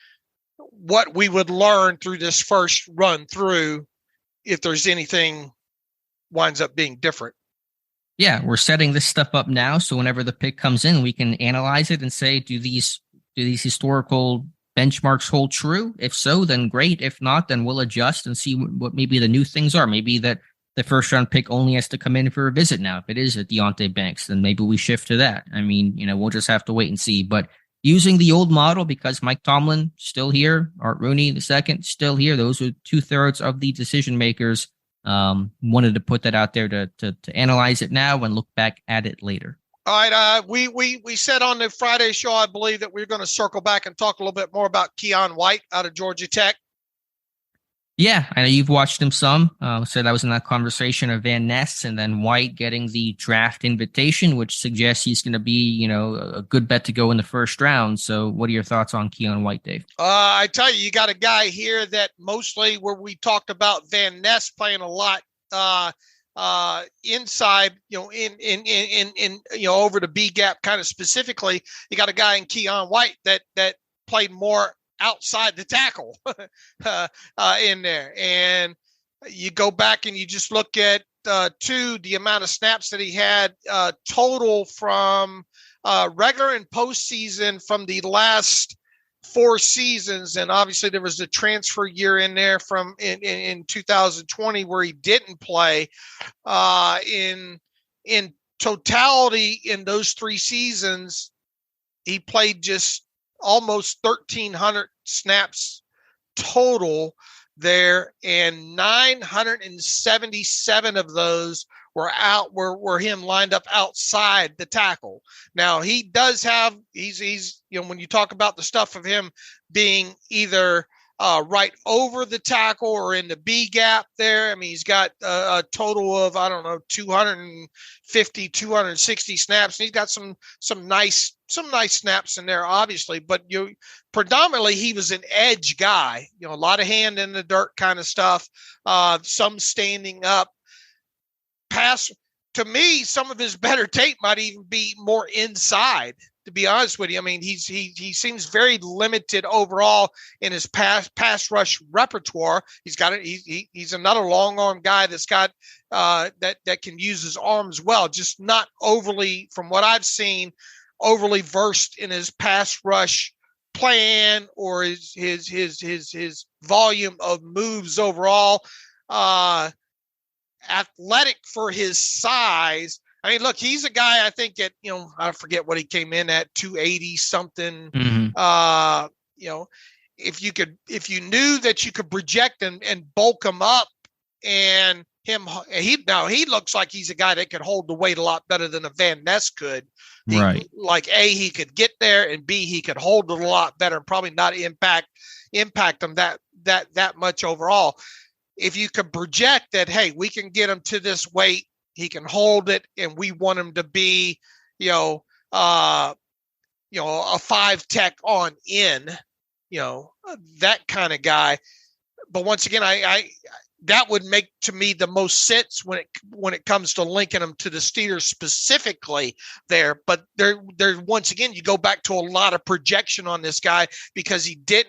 what we would learn through this first run through, if there's anything winds up being different. Yeah, we're setting this stuff up now, so whenever the pick comes in, we can analyze it and say, do these historical benchmarks hold true? If so, then great. If not, then we'll adjust and see what maybe the new things are. Maybe that the first round pick only has to come in for a visit now. If it is a Deonte Banks, then maybe we shift to that. I mean, we'll just have to wait and see. But using the old model, because Mike Tomlin still here, Art Rooney II still here. Those are 2/3 of the decision makers. Wanted to put that out there to analyze it now and look back at it later. All right. We said on the Friday show, I believe, that we we're going to circle back and talk a little bit more about Keon White out of Georgia Tech. Yeah, I know you've watched him some. So that was in that conversation of Van Ness and then White getting the draft invitation, which suggests he's going to be, a good bet to go in the first round. So what are your thoughts on Keon White, Dave? I tell you, you got a guy here that mostly where we talked about Van Ness playing a lot inside, in over the B gap kind of specifically. You got a guy in Keon White that played more outside the tackle in there. And you go back and you just look at the amount of snaps that he had total from regular and postseason from the last 4 seasons. And obviously there was the transfer year in there from in 2020 where he didn't play. In totality in those 3 seasons, he played just almost 1,300 snaps total there, and 977 of those were him lined up outside the tackle. Now he does have he's when you talk about the stuff of him being either right over the tackle or in the B gap there. I mean, he's got a total of, 250, 260 snaps. And he's got some nice snaps in there, obviously, but predominantly he was an edge guy, a lot of hand in the dirt kind of stuff, some standing up. Pass, to me, some of his better tape might even be more inside, to be honest with you. I mean, he seems very limited overall in his pass rush repertoire. He's got it. He's another long arm guy that's got that can use his arms well, just not overly, from what I've seen, overly versed in his pass rush plan or his volume of moves overall. Athletic for his size. I mean, look, he's a guy, I think at, I forget what he came in at, 280 something. Mm-hmm. If you knew that you could project and bulk him up and he looks like he's a guy that could hold the weight a lot better than a Van Ness could. Right. Like A, he could get there, and B, he could hold it a lot better and probably not impact them that much overall. If you could project that, hey, we can get him to this weight, he can hold it, and we want him to be, a 5 tech on in, that kind of guy. But once again, I that would make to me the most sense when it comes to linking him to the Steelers specifically there. But there once again, you go back to a lot of projection on this guy because he did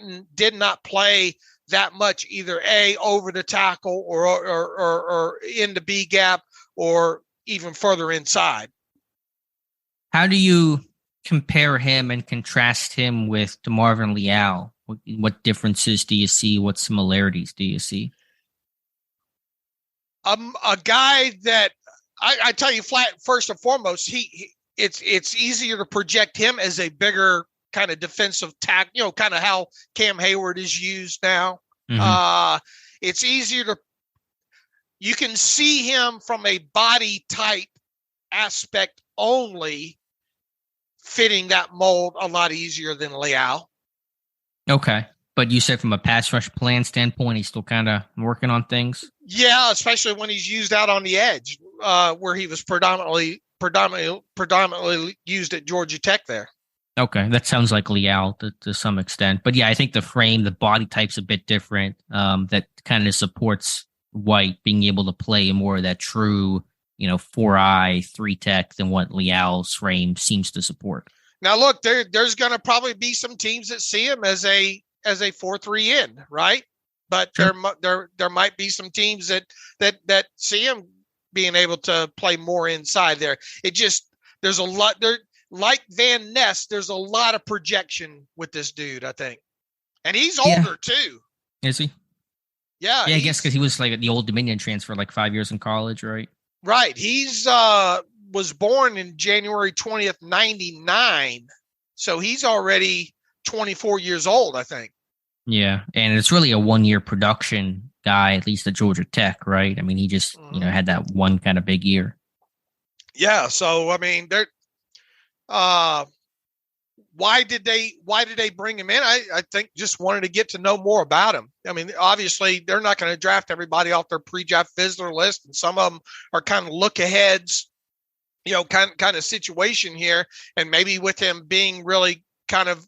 not play that much either A, over the tackle or in the B gap or even further inside. How do you compare him and contrast him with DeMarvin Leal? What differences do you see? What similarities do you see? A guy that I tell you flat, first and foremost, it's easier to project him as a bigger kind of defensive tack, kind of how Cam Hayward is used now. Mm-hmm. It's easier you can see him from a body type aspect only fitting that mold a lot easier than Leal. Okay. But you said from a pass rush plan standpoint, he's still kind of working on things. Yeah, especially when he's used out on the edge, where he was predominantly used at Georgia Tech there. Okay, that sounds like Leal to some extent. But yeah, I think the frame, the body type's a bit different. That kind of supports White being able to play more of that true, 4-eye, 3-tech than what Leal's frame seems to support. Now, look, there's going to probably be some teams that see him as a 4-3 end, right? But sure. there might be some teams that see him being able to play more inside there. There's a lot there. Like Van Ness, there's a lot of projection with this dude, I think. And he's older too. Is he? Yeah. Yeah, I guess because he was like the Old Dominion transfer, like 5 years in college, right? Right. He's was born in January 20th, 99. So he's already 24 years old, I think. Yeah. And it's really a 1 year production guy, at least at Georgia Tech, right? I mean, he just, had that one kind of big year. Yeah. So, I mean, they're, why did they bring him in? I think just wanted to get to know more about him. I mean, obviously they're not going to draft everybody off their pre-draft visitor list, and some of them are kind of look aheads, kind of situation here. And maybe with him being really kind of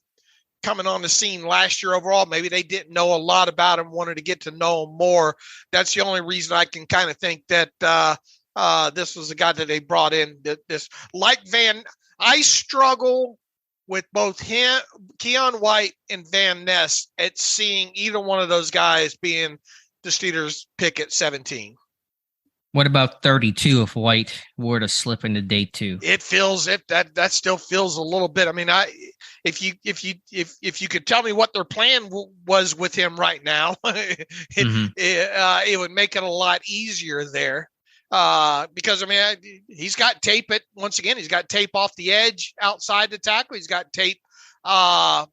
coming on the scene last year overall, maybe they didn't know a lot about him, wanted to get to know him more. That's the only reason I can kind of think that this was the guy that they brought in. This like I struggle with both him, Keon White, and Van Ness at seeing either one of those guys being the Steelers pick at 17. What about 32 if White were to slip into day 2? It feels that still feels a little bit. I mean, if you could tell me what their plan was with him right now, it would make it a lot easier there. Because I mean, he's got tape once again, he's got tape off the edge outside the tackle. He's got tape, over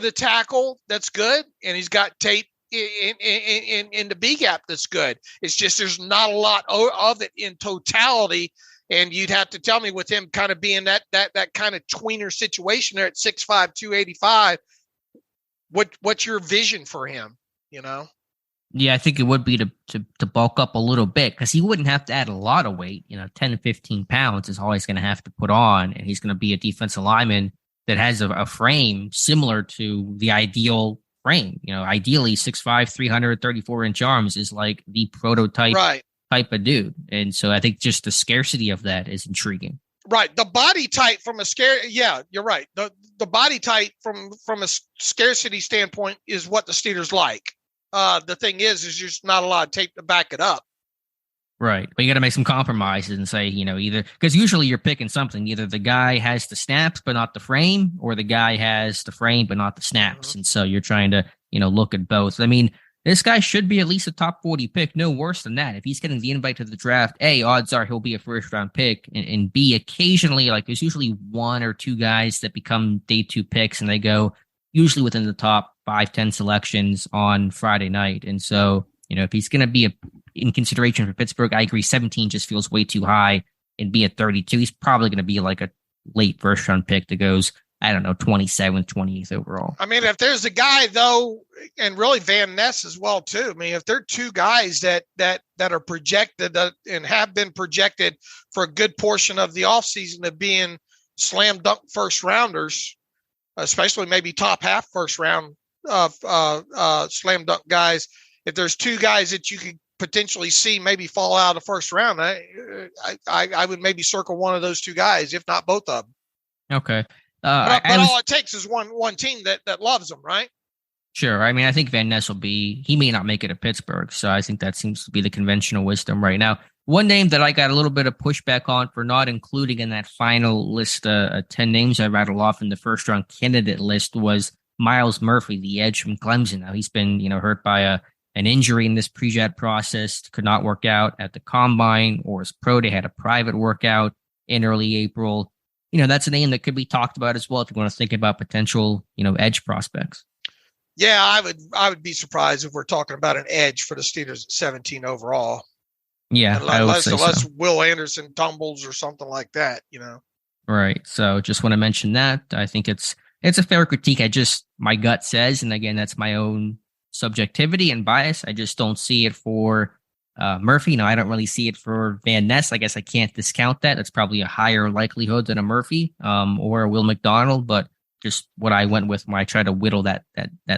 the tackle. That's good. And he's got tape in the B gap. That's good. It's just, there's not a lot of it in totality. And you'd have to tell me with him kind of being that kind of tweener situation there at 6'5", 285, what's your vision for him, Yeah, I think it would be to bulk up a little bit because he wouldn't have to add a lot of weight. 10 to 15 pounds is all he's going to have to put on. And he's going to be a defensive lineman that has a frame similar to the ideal frame. Ideally 6'5", 334-inch arms is like the prototype type of dude. And so I think just the scarcity of that is intriguing. Right. The body type from a yeah, you're right. The body type from a scarcity standpoint is what the Steelers like. The thing is just not a lot of tape to back it up. Right. But you got to make some compromises and say, either because usually you're picking something, either the guy has the snaps, but not the frame, or the guy has the frame, but not the snaps. And so you're trying to, look at both. I mean, this guy should be at least a top 40 pick. No worse than that. If he's getting the invite to the draft, A, odds are he'll be a first round pick, and B, occasionally, like there's usually one or two guys that become day 2 picks and they go usually within the top 5-10 selections on Friday night. And so, if he's going to be in consideration for Pittsburgh, I agree 17 just feels way too high, and be at 32, he's probably going to be like a late first round pick that goes, I don't know, 27th, 28th overall. I mean, if there's a guy though, and really Van Ness as well too. I mean, if there are two guys that are projected and have been projected for a good portion of the offseason of being slam dunk first rounders, especially maybe top half first round slam dunk guys. If there's two guys that you could potentially see maybe fall out of the first round, I would maybe circle one of those two guys, if not both of them. Okay. But all it takes is one team that loves them, right? Sure. I mean, I think Van Ness he may not make it to Pittsburgh. So I think that seems to be the conventional wisdom right now. One name that I got a little bit of pushback on for not including in that final list, 10 names I rattled off in the first round candidate list, was Myles Murphy, the edge from Clemson. Now he's been, hurt by an injury in this pre-draft process, could not work out at the combine or his pro day, had a private workout in early April. That's a name that could be talked about as well if you want to think about potential, edge prospects. Yeah, I would be surprised if we're talking about an edge for the Steelers at 17 overall. Yeah, unless Will Anderson tumbles or something like that, Right. So just want to mention that. I think it's a fair critique. My gut says, and again, that's my own subjectivity and bias, I just don't see it for Murphy. I don't really see it for Van Ness. I guess I can't discount that. It's probably a higher likelihood than a Murphy or a Will McDonald, but just what I went with when I tried to whittle that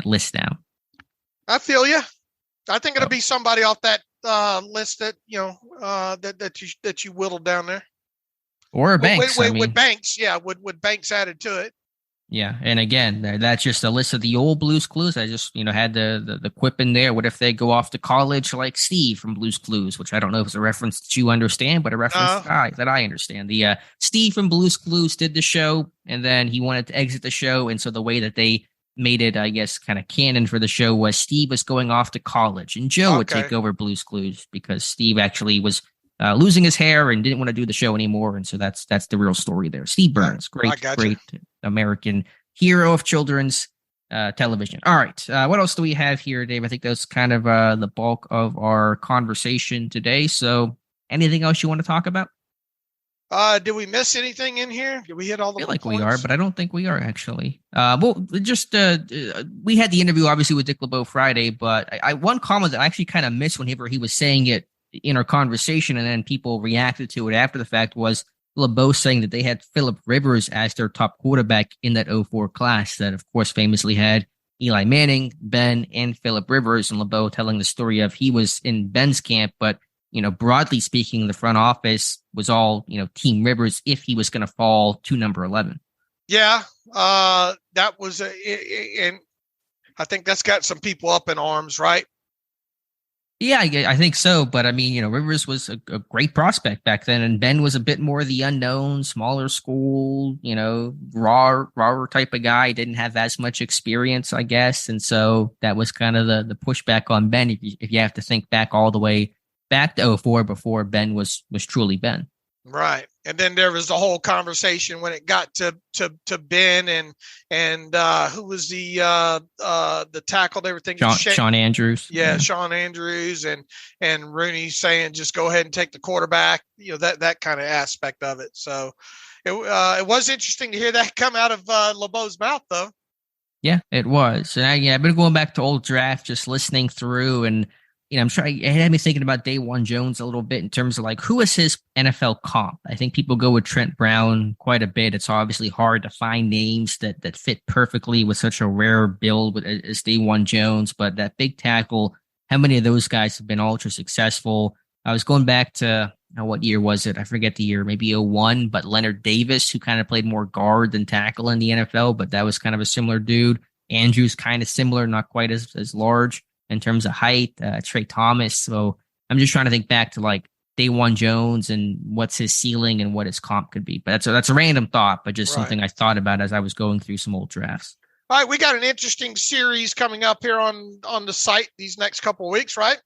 list down. I feel you. I think it'll be somebody off that list that that you whittled down there, or a Banks. With Banks, with Banks added to it. Yeah, and again, that's just a list of the old Blues Clues. I just, had the quip in there. What if they go off to college like Steve from Blues Clues, which I don't know if it's a reference that you understand, but a reference that I understand. The Steve from Blues Clues did the show, and then he wanted to exit the show, and so the way that they made it, I guess, kind of canon for the show was Steve was going off to college and Joe would take over Blue's Clues because Steve actually was losing his hair and didn't want to do the show anymore. And so that's the real story there. Steve Burns, great American hero of children's television. All right. What else do we have here, Dave? I think that's kind of the bulk of our conversation today. So anything else you want to talk about? Did we miss anything in here? Did we hit all the points? We are, but I don't think we are actually. We had the interview obviously with Dick LeBeau Friday, but I one comment that I actually kind of missed whenever he was saying it in our conversation, and then people reacted to it after the fact, was LeBeau saying that they had Phillip Rivers as their top quarterback in that 04 class that, of course, famously had Eli Manning, Ben, and Phillip Rivers, and LeBeau telling the story of he was in Ben's camp, but broadly speaking, the front office was all, Team Rivers if he was going to fall to number 11. Yeah, that was, and I think that's got some people up in arms, right? Yeah, I think so. But I mean, Rivers was a great prospect back then, and Ben was a bit more the unknown, smaller school, raw type of guy. Didn't have as much experience, I guess, and so that was kind of the pushback on Ben. If you have to think back all the way back to 04 before Ben was truly Ben. Right. And then there was the whole conversation when it got to Ben and who was the tackle they were thinking? Sean Andrews. Yeah, Sean Andrews and Rooney saying just go ahead and take the quarterback, that kind of aspect of it. So it was interesting to hear that come out of LeBeau's mouth though. Yeah, it was. And I've been going back to old draft, just listening through, and I'm sure it had me thinking about Day-One Jones a little bit in terms of who is his NFL comp? I think people go with Trent Brown quite a bit. It's obviously hard to find names that fit perfectly with such a rare build as Day-One Jones, but that big tackle, how many of those guys have been ultra successful? I was going back to, what year was it? I forget the year, maybe 01, but Leonard Davis, who kind of played more guard than tackle in the NFL, but that was kind of a similar dude. Andrews kind of similar, not quite as large in terms of height, Trey Thomas. So I'm just trying to think back to Day-One Jones and what's his ceiling and what his comp could be. But that's a random thought, but just something I thought about as I was going through some old drafts. All right, we got an interesting series coming up here on the site these next couple of weeks, right?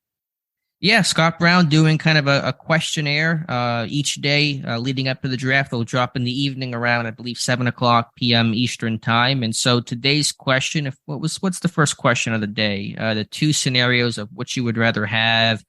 Yeah, Scott Brown doing kind of a questionnaire each day leading up to the draft. They'll drop in the evening around, I believe, 7:00 p.m. Eastern time. And so today's question, what's the first question of the day? The two scenarios of what you would rather have.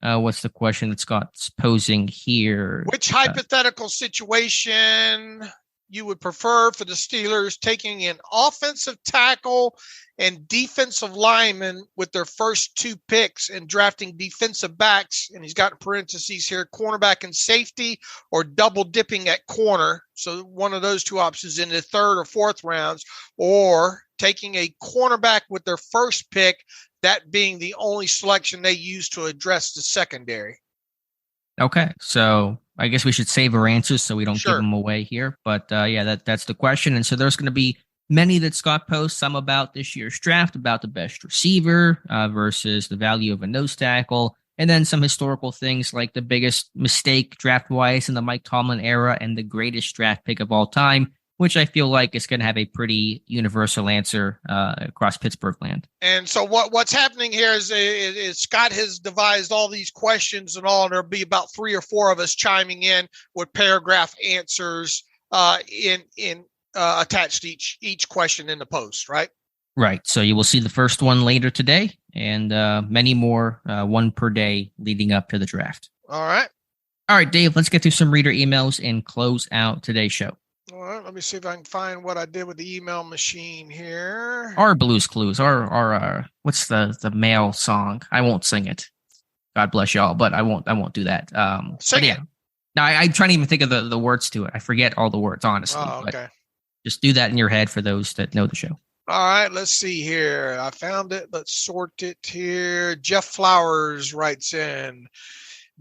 What's the question that Scott's posing here? Which hypothetical situation you would prefer for the Steelers taking an offensive tackle and defensive lineman with their first two picks and drafting defensive backs, and he's got parentheses here, cornerback and safety, or double dipping at corner. So one of those two options in the third or fourth rounds, or taking a cornerback with their first pick, that being the only selection they use to address the secondary. Okay, so I guess we should save our answers so we don't give them away here. But that's the question. And so there's going to be many that Scott posts, some about this year's draft, about the best receiver versus the value of a nose tackle, and then some historical things like the biggest mistake draft-wise in the Mike Tomlin era and the greatest draft pick of all time, which I feel like is going to have a pretty universal answer across Pittsburgh land. And so what's happening here is Scott has devised all these questions and all, and there'll be about 3 or 4 of us chiming in with paragraph answers in attached to each question in the post, right? Right. So you will see the first one later today and many more, one per day leading up to the draft. All right. All right, Dave, let's get through some reader emails and close out today's show. All right, let me see if I can find what I did with the email machine here. Our Blues Clues, our what's the male song? I won't sing it. God bless y'all, but I won't do that. Sing it. No, I try to even think of the words to it. I forget all the words, honestly. Oh, okay. But just do that in your head for those that know the show. All right, let's see here. I found it. Let's sort it here. Jeff Flowers writes in.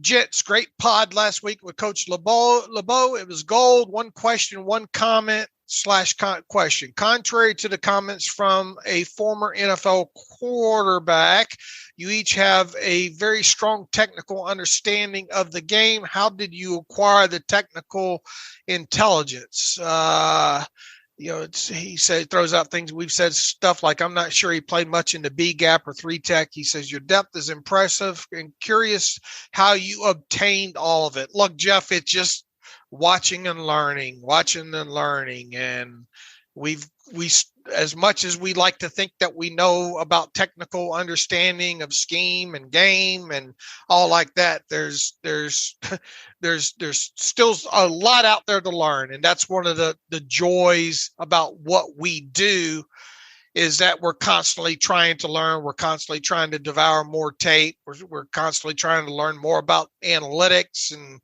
Jets, great pod last week with Coach LeBeau. It was gold. One question, one comment / question. Contrary to the comments from a former NFL quarterback, you each have a very strong technical understanding of the game. How did you acquire the technical intelligence? he throws out things. We've said stuff like, I'm not sure he played much in the B gap or 3-tech. He says, your depth is impressive and curious how you obtained all of it. Look, Jeff, it's just watching and learning. And we, as much as we like to think that we know about technical understanding of scheme and game and all like that, there's still a lot out there to learn. And that's one of the joys about what we do, is that we're constantly trying to learn. We're constantly trying to devour more tape. We're constantly trying to learn more about analytics and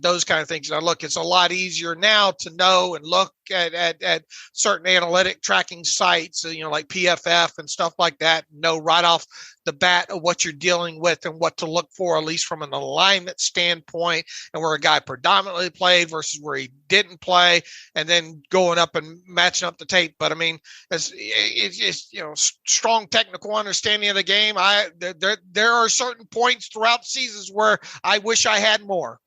those kind of things. Now, look, it's a lot easier now to know and look at certain analytic tracking sites, like PFF and stuff like that, know right off the bat of what you're dealing with and what to look for, at least from an alignment standpoint, and where a guy predominantly played versus where he didn't play, and then going up and matching up the tape. But I mean, it's strong technical understanding of the game. There are certain points throughout seasons where I wish I had more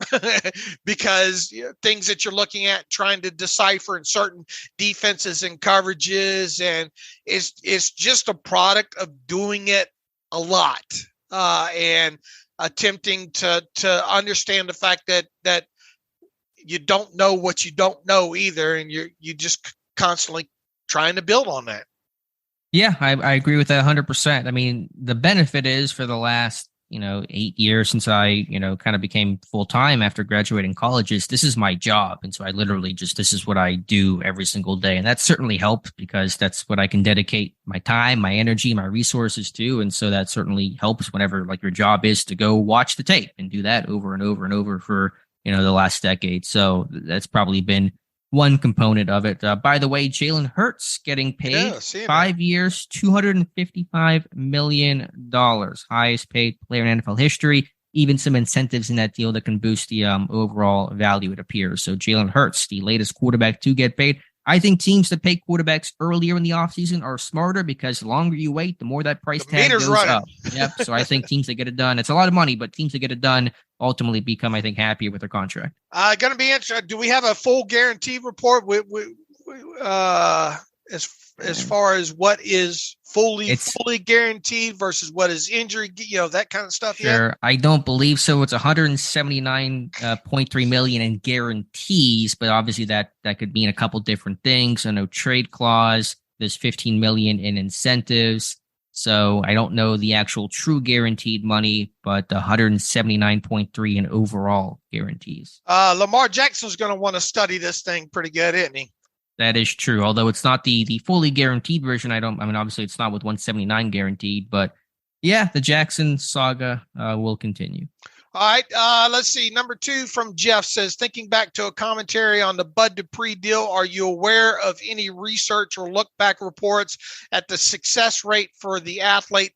because things that you're looking at, trying to decipher in certain defenses and coverages, and it's just a product of doing it a lot and attempting to understand the fact that you don't know what you don't know either, and you just constantly trying to build on that. Yeah, I agree with that 100%. I mean, the benefit is for the last 8 years since I kind of became full time after graduating colleges, this is my job, and so I literally this is what I do every single day, and that certainly helped because that's what I can dedicate my time, my energy, my resources to, and so that certainly helps whenever your job is to go watch the tape and do that over and over and over for the last decade. So that's probably been one component of it. By the way, Jalen Hurts getting paid 5 years, $255 million, highest paid player in NFL history. Even some incentives in that deal that can boost the overall value, it appears. So Jalen Hurts, the latest quarterback to get paid. I think teams that pay quarterbacks earlier in the offseason are smarter because the longer you wait, the more that price tag goes up. Yep. So I think teams that get it done, it's a lot of money, but teams that get it done ultimately become, I think, happier with their contract. Going to be interesting. Do we have a full guarantee report as far as what is fully guaranteed versus what is injury, that kind of stuff? Sure. Yet? I don't believe so. It's $179.3 million in guarantees, but obviously that could mean a couple different things. So no trade clause. There's $15 million in incentives. So I don't know the actual true guaranteed money, but 179.3 in overall guarantees. Lamar Jackson's going to want to study this thing pretty good, isn't he? That is true. Although it's not the fully guaranteed version. Obviously it's not with 179 guaranteed, but yeah, the Jackson saga will continue. All right. Let's see. Number 2 from Jeff says, thinking back to a commentary on the Bud Dupree deal, are you aware of any research or look back reports at the success rate for the athlete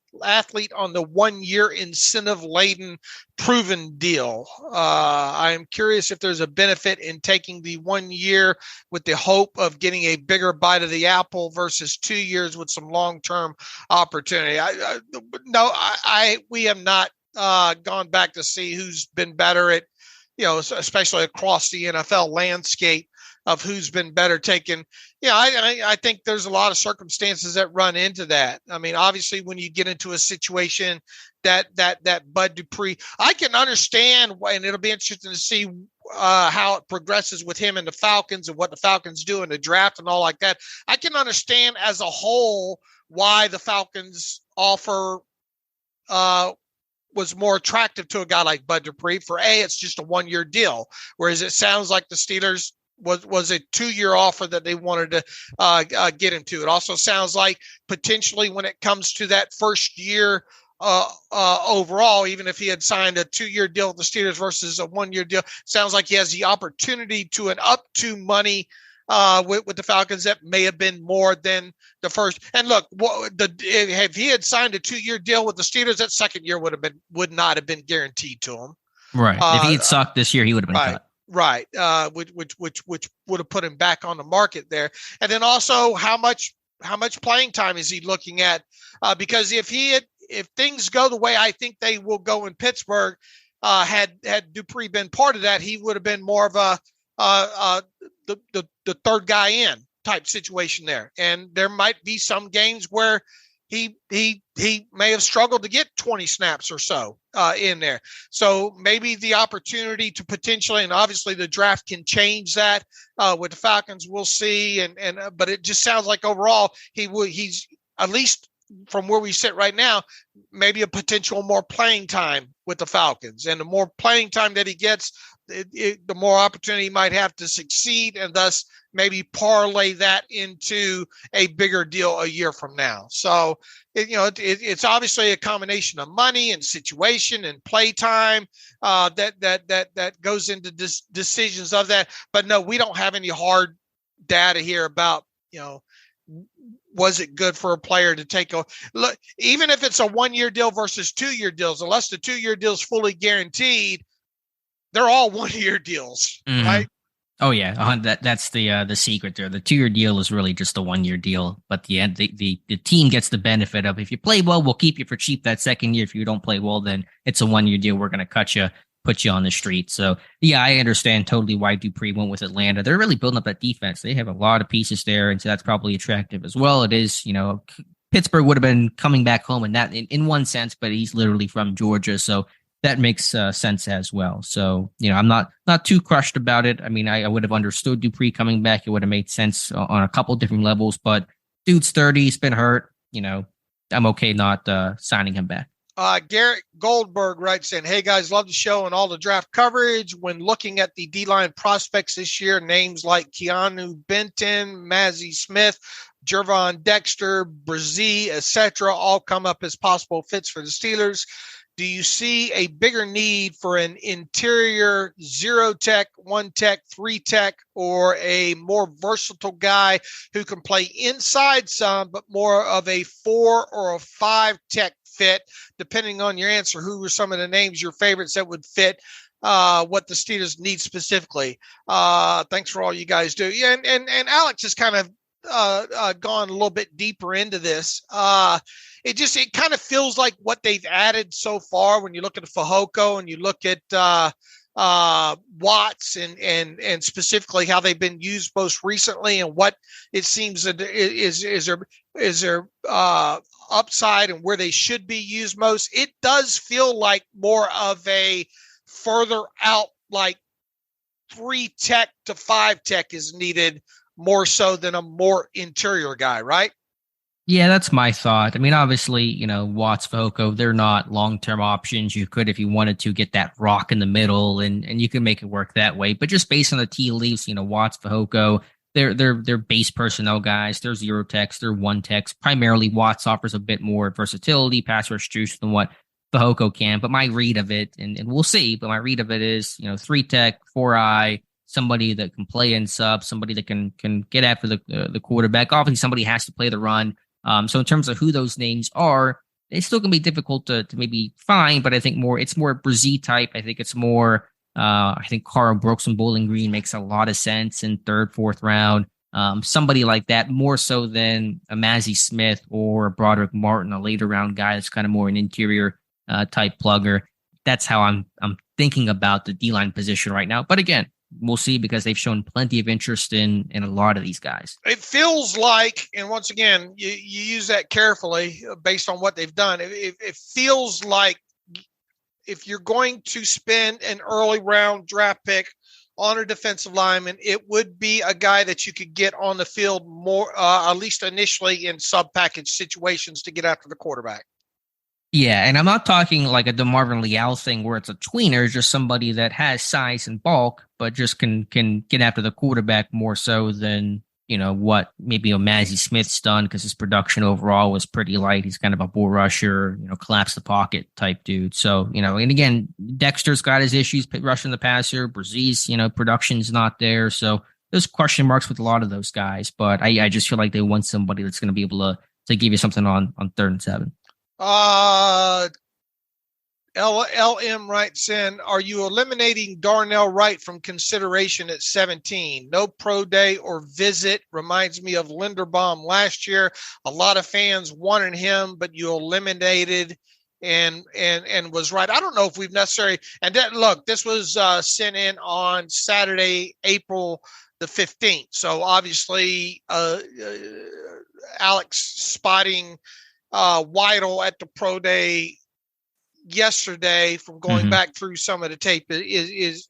on the 1-year incentive laden proven deal? I am curious if there's a benefit in taking the 1 year with the hope of getting a bigger bite of the apple versus 2 years with some long-term opportunity. We have not gone back to see who's been better at, especially across the NFL landscape, of who's been better taking. I think there's a lot of circumstances that run into that. I mean, obviously, when you get into a situation that Bud Dupree, I can understand, and it'll be interesting to see how it progresses with him and the Falcons and what the Falcons do in the draft and all like that. I can understand as a whole why the Falcons offer was more attractive to a guy like Bud Dupree. For it's just a 1-year deal, whereas it sounds like the Steelers was a 2-year offer that they wanted to get into. It also sounds like potentially when it comes to that first year overall, even if he had signed a 2-year deal with the Steelers versus a 1-year deal, sounds like he has the opportunity to an up to money with the Falcons that may have been more than the first. And look, if he had signed a 2-year deal with the Steelers, that second year would not have been guaranteed to him. Right. If he had sucked this year, he would have been cut. Right. Which would have put him back on the market there. And then also how much playing time is he looking at? Because if things go the way I think they will go in Pittsburgh, had Dupree been part of that, he would have been more of the third guy in type situation there. And there might be some games where he may have struggled to get 20 snaps or so in there. So maybe the opportunity to potentially, and obviously the draft can change that with the Falcons. We'll see. But it just sounds like overall he's at least from where we sit right now, maybe a potential more playing time with the Falcons. And the more playing time that he gets, the more opportunity he might have to succeed, and thus maybe parlay that into a bigger deal a year from now. So, it's obviously a combination of money and situation and play time that goes into decisions of that. But no, we don't have any hard data here about, was it good for a player to take look, even if it's a 1-year deal versus 2-year deals, unless the 2-year deal is fully guaranteed, they're all 1-year deals, right? Oh yeah, that's the secret there. The 2-year deal is really just a 1-year deal, but the team gets the benefit of, if you play well, we'll keep you for cheap that second year. If you don't play well, then it's a 1-year deal. We're going to cut you, put you on the street. So yeah, I understand totally why Dupree went with Atlanta. They're really building up that defense. They have a lot of pieces there, and so that's probably attractive as well. It is, Pittsburgh would have been coming back home in one sense, but he's literally from Georgia, so that makes sense as well. So, I'm not too crushed about it. I mean, I would have understood Dupree coming back. It would have made sense on a couple different levels, but dude's 30, he's been hurt. I'm okay not signing him back. Garrett Goldberg writes in, hey guys, love the show and all the draft coverage. When looking at the D-line prospects this year, names like Keanu Benton, Mazi Smith, Jervon Dexter, Brzee, etc., all come up as possible fits for the Steelers. Do you see a bigger need for an interior 0-tech, 1-tech, 3-tech, or a more versatile guy who can play inside some, but more of a 4 or a 5-tech fit? Depending on your answer, who are some of the names, your favorites that would fit what the Steelers need specifically? Thanks for all you guys do. Yeah, and Alex has kind of gone a little bit deeper into this. It kind of feels like what they've added so far when you look at Fehoko and you look at Watts and specifically how they've been used most recently and what it seems that is their upside and where they should be used most. It does feel like more of a further out, like 3-tech to 5-tech is needed more so than a more interior guy, right? Yeah, that's my thought. I mean, obviously, Watts, Fehoko, they're not long-term options. You could, if you wanted to, get that rock in the middle and you can make it work that way. But just based on the tea leaves, Watts, Fehoko, they're base personnel guys. They're 0-techs, they're 1-techs. Primarily, Watts offers a bit more versatility, pass rush juice than what Fehoko can. But my read of it, and we'll see, but my read of it is, 3-tech, 4-eye, somebody that can play in sub, somebody that can get after the quarterback. Obviously, somebody has to play the run. So in terms of who those names are, it's still going to be difficult to maybe find, but I think it's more Brzee type. I think it's more, I think Carl Brooks and Bowling Green makes a lot of sense in 3rd, 4th round. Somebody like that, more so than a Mazi Smith or a Broderick Martin, a later round guy that's kind of more an interior type plugger. That's how I'm thinking about the D-line position right now. But again, we'll see, because they've shown plenty of interest in a lot of these guys. It feels like, and once again, you use that carefully based on what they've done. It feels like if you're going to spend an early round draft pick on a defensive lineman, it would be a guy that you could get on the field more, at least initially in sub-package situations to get after the quarterback. Yeah, and I'm not talking like a DeMarvin Leal thing where it's a tweener, just somebody that has size and bulk, but just can get after the quarterback more so than, what maybe a Mazi Smith's done, because his production overall was pretty light. He's kind of a bull rusher, collapse the pocket type dude. So, and again, Dexter's got his issues rushing the passer. Brzee's, production's not there. So there's question marks with a lot of those guys, but I just feel like they want somebody that's going to be able to give you something on 3rd and 7. LM writes in, are you eliminating Darnell Wright from consideration at 17? No pro day or visit. Reminds me of Linderbaum last year. A lot of fans wanted him, but you eliminated and was right. I don't know if we've necessarily, and that, look, this was sent in on Saturday, April the the 15th. So obviously, Alex spotting Weidl at the pro day yesterday from going back through some of the tape is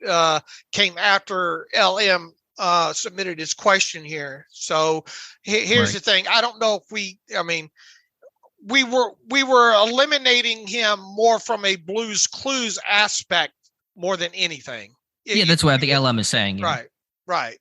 came after LM submitted his question here. So here's the thing. I don't know if we were eliminating him more from a Blues Clues aspect more than anything. That's what I think LM is saying. Right.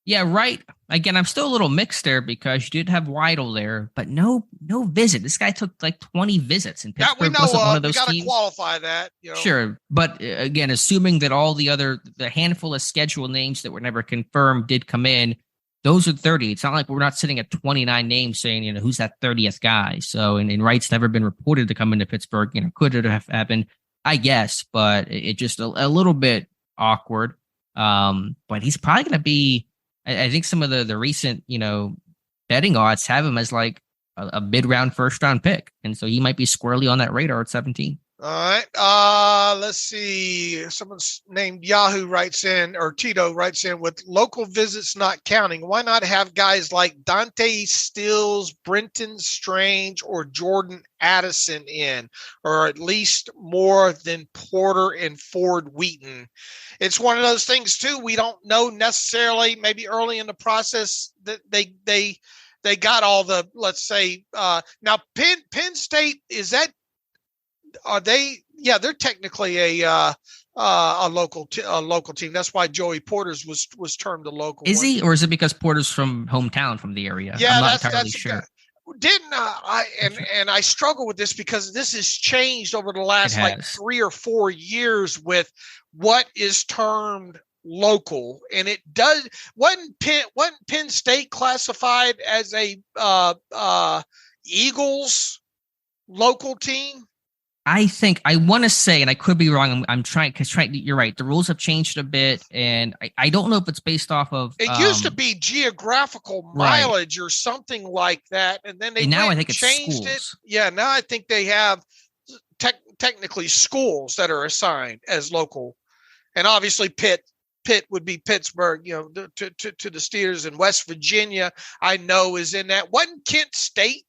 Yeah, right. Again, I'm still a little mixed there because you did have Weidl there, but no visit. This guy took like 20 visits, and Pittsburgh wasn't one of those teams. We got to qualify that. Sure, but again, assuming that all the handful of scheduled names that were never confirmed did come in, those are 30. It's not like we're not sitting at 29 names saying, who's that 30th guy? So, and Wright's never been reported to come into Pittsburgh. Could it have happened? I guess, but it just a little bit awkward. But he's probably going to be. I think some of the recent, betting odds have him as like a mid-round, first-round pick. And so he might be squarely on that radar at 17. All right. Let's see. Someone's named Yahoo writes in, or Tito writes in, with local visits not counting, why not have guys like Dante Stills, Brenton Strange, or Jordan Addison in, or at least more than Porter and Ford Wheaton? It's one of those things too. We don't know necessarily, maybe early in the process that they got all the, let's say, now Penn State, are they? Yeah, they're technically a local team. That's why Joey Porter's was termed a local. Is he, or is it because Porter's from hometown, from the area? Yeah, I'm not entirely sure. I struggle with this because this has changed over the last like 3 or 4 years with what is termed local, and it does. Wasn't Penn State classified as a Eagles local team? I want to say, and I could be wrong. I'm trying because you're right. The rules have changed a bit, and I don't know if it's based off of. It used to be geographical mileage or something like that, and then now I think it's changed schools. it. Yeah, now I think they have technically schools that are assigned as local, and obviously Pitt would be Pittsburgh. To the Steelers, and West Virginia, I know is in that. Wasn't Kent State?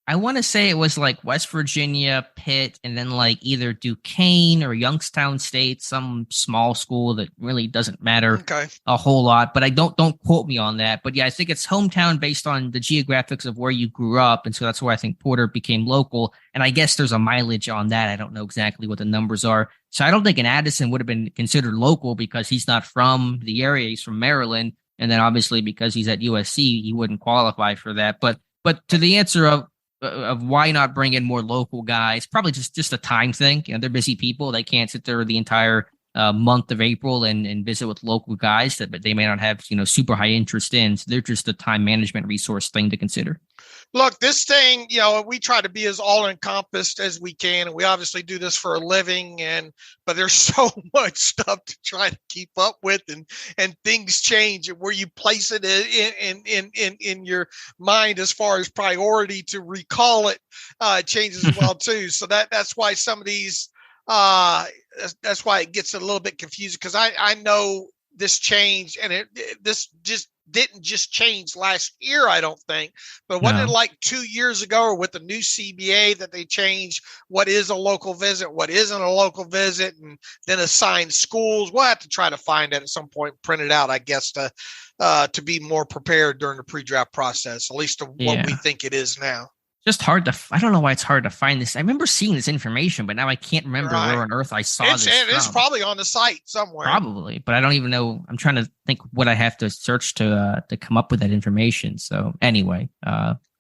I want to say it was like West Virginia, Pitt, and then like either Duquesne or Youngstown State, some small school that really doesn't matter a whole lot. But I don't quote me on that. But yeah, I think it's hometown based on the geographics of where you grew up. And so that's where I think Porter became local. And I guess there's a mileage on that. I don't know exactly what the numbers are. So I don't think an Addison would have been considered local because he's not from the area. He's from Maryland. And then obviously because he's at USC, he wouldn't qualify for that. But to the answer of why not bring in more local guys, probably just a time thing. They're busy people. They can't sit there the entire month of April and visit with local guys that they may not have, super high interest in. So they're just a time management resource thing to consider. Look, this thing, we try to be as all-encompassed as we can, and we obviously do this for a living, but there's so much stuff to try to keep up with, and things change, and where you place it in your mind as far as priority to recall it changes as well too. So that's why some of these that's why it gets a little bit confusing, because I know this changed, and this just didn't just change last year, I don't think, but wasn't it like 2 years ago, or with the new CBA, that they changed what is a local visit, what isn't a local visit, and then assigned schools? We'll have to try to find that at some point, print it out, I guess, to be more prepared during the pre-draft process, at least to what we think it is now. Just hard to. I don't know why it's hard to find this. I remember seeing this information, but now I can't remember where on earth I saw this. It's probably on the site somewhere. Probably, but I don't even know. I'm trying to think what I have to search to come up with that information. So anyway,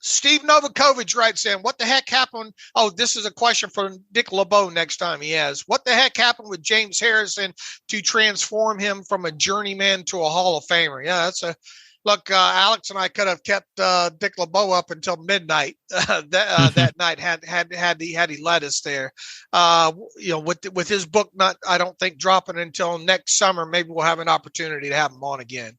Steve Novakovic writes in, what the heck happened? Oh, this is a question for Dick LeBeau next time he has. What the heck happened with James Harrison to transform him from a journeyman to a Hall of Famer? Yeah, that's a. Look, Alex and I could have kept Dick LeBeau up until midnight that night had he led us there. With his book I don't think dropping until next summer, maybe we'll have an opportunity to have him on again.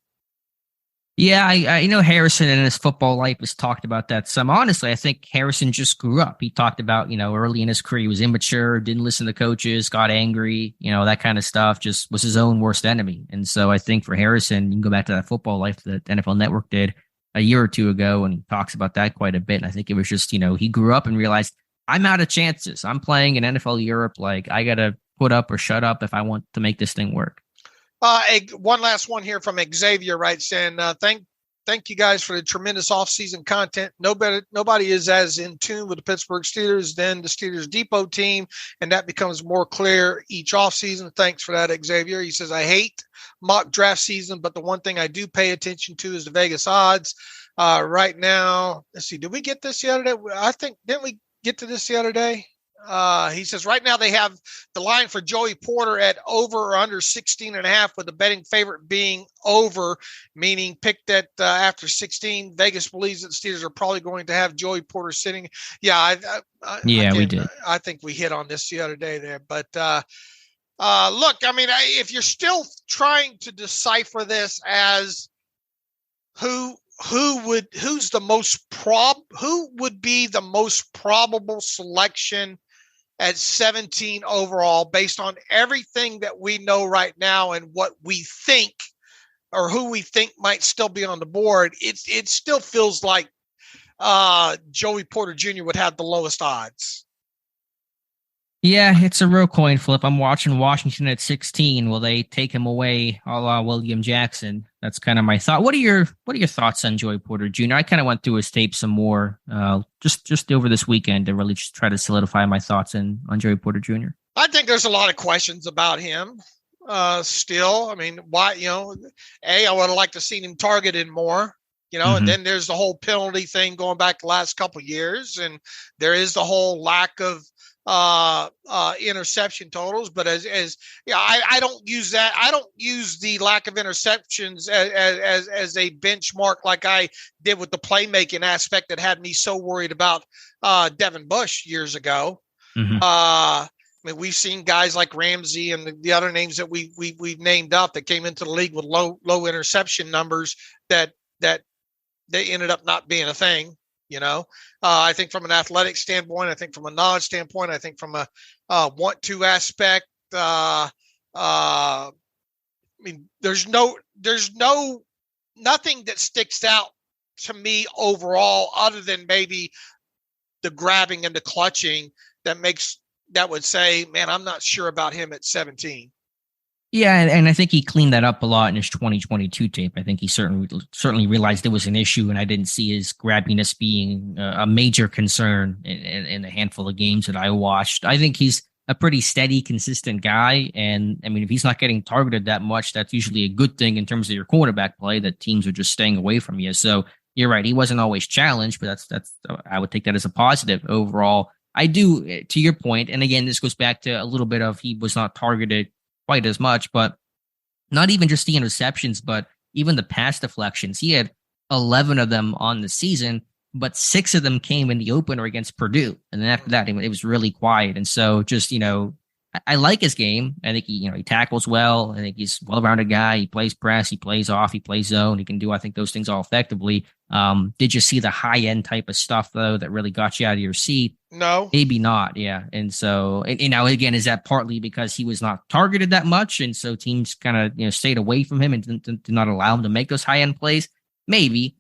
Yeah, I know Harrison in his football life has talked about that some. Honestly, I think Harrison just grew up. He talked about, early in his career, he was immature, didn't listen to coaches, got angry, that kind of stuff, just was his own worst enemy. And so I think for Harrison, you can go back to that football life that NFL Network did a year or two ago, and he talks about that quite a bit. And I think it was just, he grew up and realized, I'm out of chances. I'm playing in NFL Europe. Like, I got to put up or shut up if I want to make this thing work. One last one here from Xavier writes in, thank you guys for the tremendous offseason content. Nobody is as in tune with the Pittsburgh Steelers than the Steelers Depot team, and that becomes more clear each offseason. Thanks for that, Xavier. He says, I hate mock draft season, but the one thing I do pay attention to is the Vegas odds. Right now, let's see, did we get this the other day? Didn't we get to this the other day? He says right now they have the line for Joey Porter at over or under 16.5, with the betting favorite being over, meaning picked at after 16. Vegas believes that the Steelers are probably going to have Joey Porter sitting. Yeah, we did. I think we hit on this the other day there, but look, I mean, if you're still trying to decipher this as who would be the most probable selection at 17 overall, based on everything that we know right now and what we think, or who we think might still be on the board, it still feels like Joey Porter Jr. would have the lowest odds. Yeah, it's a real coin flip. I'm watching Washington at 16. Will they take him away, a la William Jackson? That's kind of my thought. What are your thoughts on Joey Porter Jr.? I kind of went through his tape some more just over this weekend to really just try to solidify my thoughts on Joey Porter Jr. I think there's a lot of questions about him still. I mean, why? I would have liked to see him targeted more. And then there's the whole penalty thing going back the last couple of years, and there is the whole lack of interception totals. But I don't use that. I don't use the lack of interceptions as a benchmark like I did with the playmaking aspect that had me so worried about Devin Bush years ago. I mean, we've seen guys like Ramsey and the other names that we've named up that came into the league with low interception numbers that they ended up not being a thing. I think from an athletic standpoint, I think from a knowledge standpoint, I think from a want-to aspect, I mean, there's nothing that sticks out to me overall, other than maybe the grabbing and the clutching that would say, man, I'm not sure about him at 17. Yeah, and I think he cleaned that up a lot in his 2022 tape. I think he certainly realized it was an issue, and I didn't see his grabbiness being a major concern in a handful of games that I watched. I think he's a pretty steady, consistent guy, and I mean, if he's not getting targeted that much, that's usually a good thing in terms of your quarterback play, that teams are just staying away from you. So you're right, he wasn't always challenged, but that's I would take that as a positive overall. I do, to your point, and again, this goes back to a little bit of he was not targeted quite as much, but not even just the interceptions, but even the pass deflections. He had 11 of them on the season, but 6 of them came in the opener against Purdue. And then after that, it was really quiet. And so just, I like his game. I think he tackles well. I think he's a well-rounded guy. He plays press, he plays off, he plays zone. He can do, I think, those things all effectively. Did you see the high-end type of stuff, though, that really got you out of your seat? No. Maybe not, yeah. And so, again, is that partly because he was not targeted that much, and so teams kind of, stayed away from him and did not allow him to make those high-end plays? Maybe.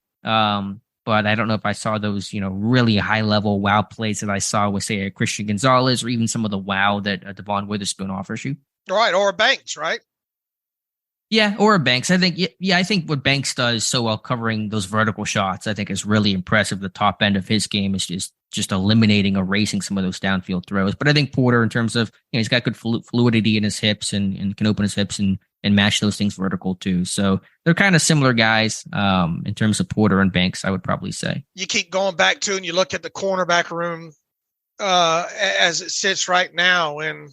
But I don't know if I saw those, really high-level wow plays that I saw with, say, a Christian Gonzalez, or even some of the wow that Devon Witherspoon offers you. Right, or Banks, right? Yeah, or a Banks. I think what Banks does so well covering those vertical shots, I think is really impressive. The top end of his game is just eliminating, erasing some of those downfield throws. But I think Porter, in terms of, he's got good fluidity in his hips and can open his hips and match those things vertical too. So they're kind of similar guys in terms of Porter and Banks, I would probably say. You keep going back to, and you look at the cornerback room as it sits right now. And,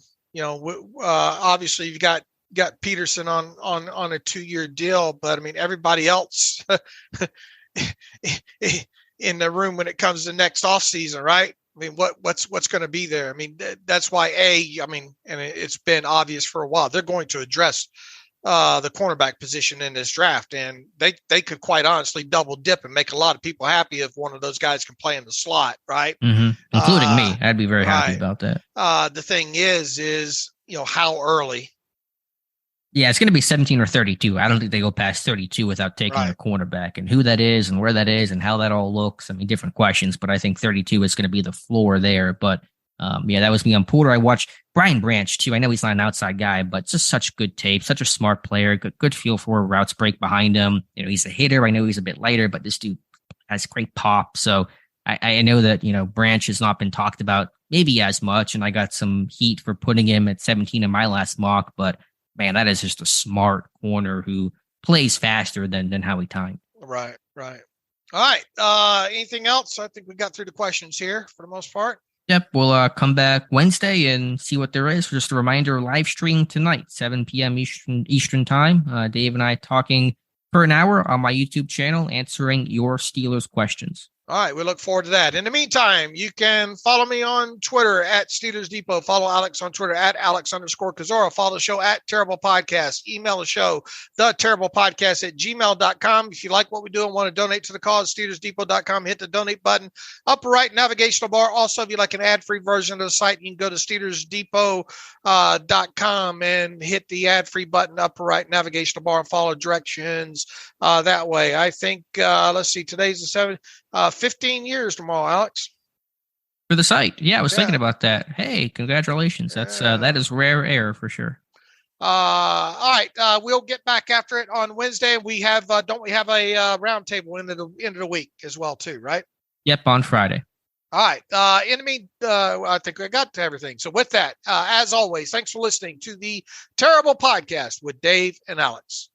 obviously you've got Peterson on a 2-year deal, but I mean, everybody else in the room when it comes to next offseason, right? I mean, what's going to be there? I mean, that's why and it's been obvious for a while, they're going to address the cornerback position in this draft, and they could quite honestly double dip and make a lot of people happy if one of those guys can play in the slot, right? Mm-hmm. Including me. I'd be very happy about that. The thing is how early. Yeah, it's going to be 17 or 32. I don't think they go past 32 without taking a cornerback, and who that is and where that is and how that all looks. I mean, different questions, but I think 32 is going to be the floor there. But that was me on Porter. I watched Brian Branch too. I know he's not an outside guy, but just such good tape, such a smart player, good feel for where routes break behind him. He's a hitter. I know he's a bit lighter, but this dude has great pop. So I know that, Branch has not been talked about maybe as much, and I got some heat for putting him at 17 in my last mock, but man, that is just a smart corner who plays faster than Howie Time. Right. All right. Anything else? I think we got through the questions here for the most part. Yep, we'll come back Wednesday and see what there is. Just a reminder, live stream tonight, 7 p.m. Eastern time. Dave and I talking for an hour on my YouTube channel, answering your Steelers questions. All right, we look forward to that. In the meantime, you can follow me on Twitter at Steelers Depot. Follow Alex on Twitter at Alex_Kozora. Follow the show at Terrible Podcast. Email the show, theterriblepodcast@gmail.com. If you like what we do and want to donate to the cause, SteelersDepot.com. Hit the donate button. Upper right navigational bar. Also, if you like an ad-free version of the site, you can go to SteelersDepot.com and hit the ad-free button, upper right navigational bar, and follow directions that way. I think, let's see, today's the 7th. 15 years tomorrow, Alex. For the site. Yeah, I was thinking about that. Hey, congratulations. That is rare air for sure. All right. We'll get back after it on Wednesday. We have, don't we have a round table end of the week as well too, right? Yep, on Friday. All right. I think I got to everything. So with that, as always, thanks for listening to the Terrible Podcast with Dave and Alex.